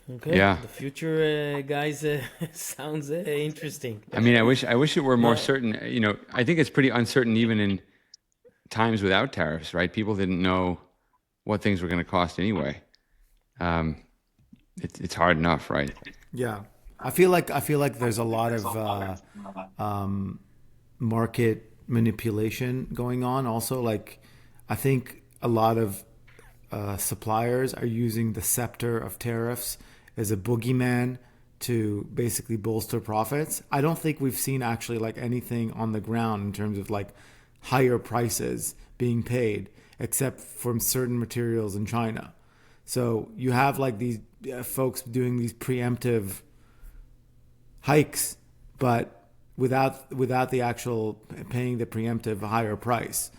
Okay.
Yeah.
The future, guys, sounds interesting.
I mean, I wish it were more certain. I think it's pretty uncertain even in times without tariffs, right? People didn't know what things were going to cost anyway. It's hard enough, right?
Yeah, I feel like there's a lot of market manipulation going on. Also, like I think a lot of suppliers are using the scepter of tariffs as a boogeyman to basically bolster profits. I don't think we've seen actually like anything on the ground in terms of like higher prices being paid, except from certain materials in China. So you have like these folks doing these preemptive hikes, but without the actual paying the preemptive higher price.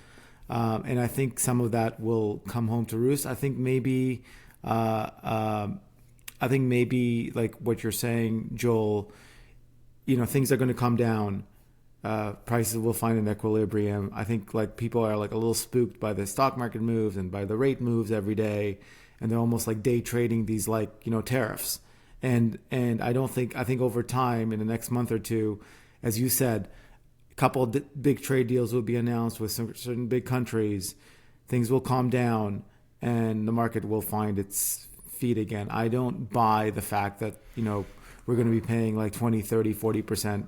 And I think some of that will come home to roost. I think maybe like what you're saying, Joel, things are going to come down. Prices will find an equilibrium. I think like people are like a little spooked by the stock market moves and by the rate moves every day. And they're almost like day trading these tariffs. And I think over time in the next month or two, as you said, couple of big trade deals will be announced with some certain big countries. Things will calm down and the market will find its feet again. I don't buy the fact that, we're going to be paying like 20, 30, 40%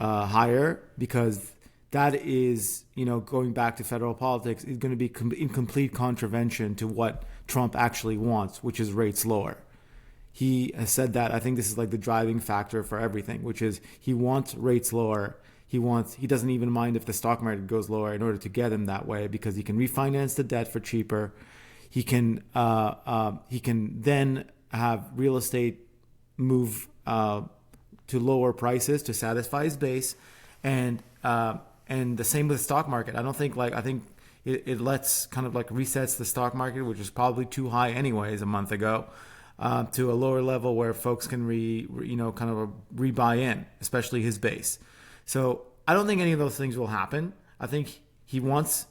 higher, because that is, going back to federal politics, is going to be in complete contravention to what Trump actually wants, which is rates lower. He has said that. I think this is like the driving factor for everything, which is he wants rates lower. He doesn't even mind if the stock market goes lower in order to get him that way, because he can refinance the debt for cheaper. He can then have real estate move to lower prices to satisfy his base, and the same with the stock market. I think it lets kind of like resets the stock market, which is probably too high anyways a month ago, to a lower level where folks can rebuy in, especially his base. So I don't think any of those things will happen. I think he wants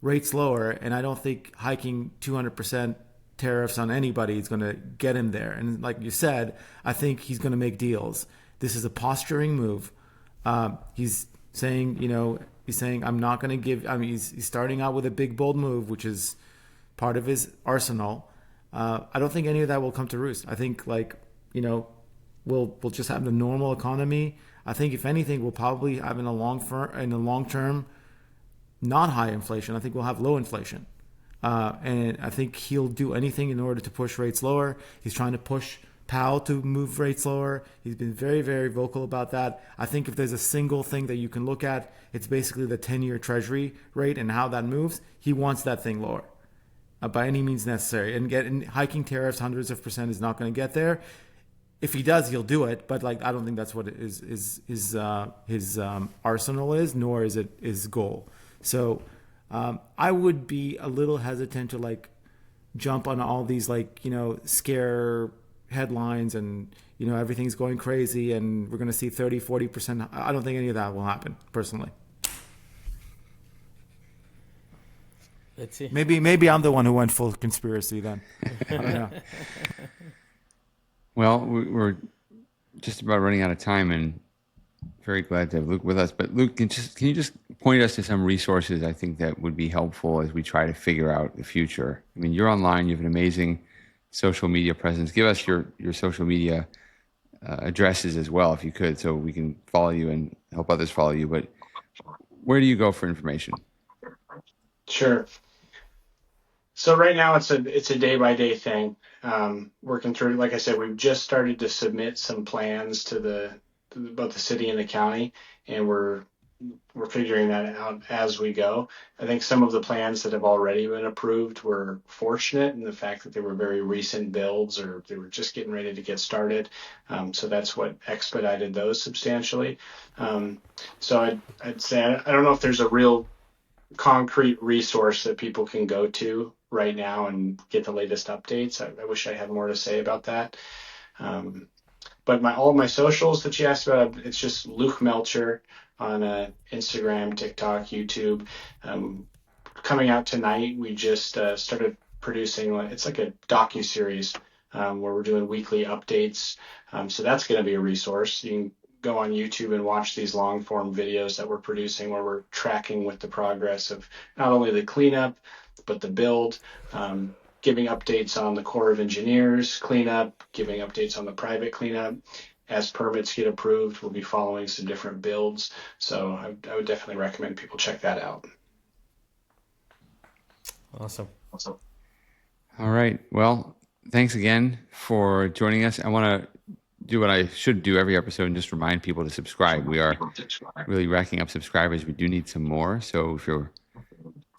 rates lower, and I don't think hiking 200% tariffs on anybody is going to get him there. And like you said, I think he's going to make deals. This is a posturing move. He's saying, I'm not going to give. I mean, he's starting out with a big, bold move, which is part of his arsenal. I don't think any of that will come to roost. I think we'll just have the normal economy. I think if anything, we'll probably have in the long term, not high inflation. I think we'll have low inflation. And I think he'll do anything in order to push rates lower. He's trying to push Powell to move rates lower. He's been very, very vocal about that. I think if there's a single thing that you can look at, it's basically the 10-year Treasury rate and how that moves. He wants that thing lower by any means necessary. And hiking tariffs hundreds of percent is not going to get there. If he does, he'll do it. But I don't think that's what his arsenal is, nor is it his goal. So I would be a little hesitant to jump on all these scare headlines and, everything's going crazy and we're going to see 30-40%. I don't think any of that will happen, personally.
Let's see.
Maybe I'm the one who went full conspiracy then. I don't know.
Well, we're just about running out of time, and very glad to have Luke with us. But Luke, can you just point us to some resources I think that would be helpful as we try to figure out the future? I mean, you're online. You have an amazing social media presence. Give us your social media addresses as well, if you could, so we can follow you and help others follow you. But where do you go for information?
Sure. So right now it's a day-by-day thing. Working through, like I said, we've just started to submit some plans to both the city and the county, and we're figuring that out as we go. I think some of the plans that have already been approved were fortunate in the fact that they were very recent builds, or they were just getting ready to get started. So that's what expedited those substantially. So I'd say I don't know if there's a real concrete resource that people can go to right now and get the latest updates. I wish I had more to say about that. But all of my socials that you asked about, it's just Luke Melcher on Instagram, TikTok, YouTube. Coming out tonight, we just started producing, it's like a docuseries where we're doing weekly updates. So that's going to be a resource. You can go on YouTube and watch these long form videos that we're producing, where we're tracking with the progress of not only the cleanup, but the build, giving updates on the Corps of Engineers cleanup, giving updates on the private cleanup. As permits get approved, we'll be following some different builds. So I would definitely recommend people check that out.
Awesome.
All right. Well, thanks again for joining us. I want to do what I should do every episode and just remind people to subscribe. We are really racking up subscribers. We do need some more. So if you're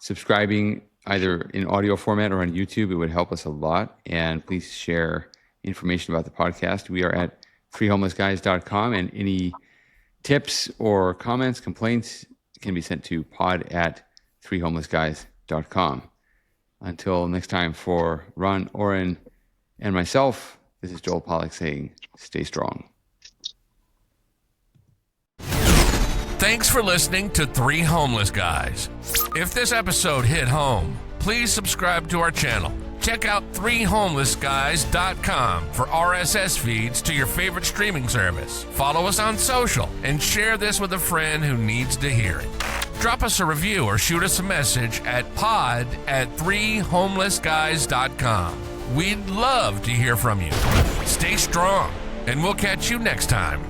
subscribing either in audio format or on YouTube, it would help us a lot. And please share information about the podcast. We are at threehomelessguys.com, and any tips or comments, complaints can be sent to pod@threehomelessguys.com. Until next time, for Ron, Oren, and myself, this is Joel Pollack saying, stay strong.
Thanks for listening to Three Homeless Guys. If this episode hit home, please subscribe to our channel. Check out threehomelessguys.com for RSS feeds to your favorite streaming service. Follow us on social and share this with a friend who needs to hear it. Drop us a review or shoot us a message at pod@threehomelessguys.com. We'd love to hear from you. Stay strong, and we'll catch you next time.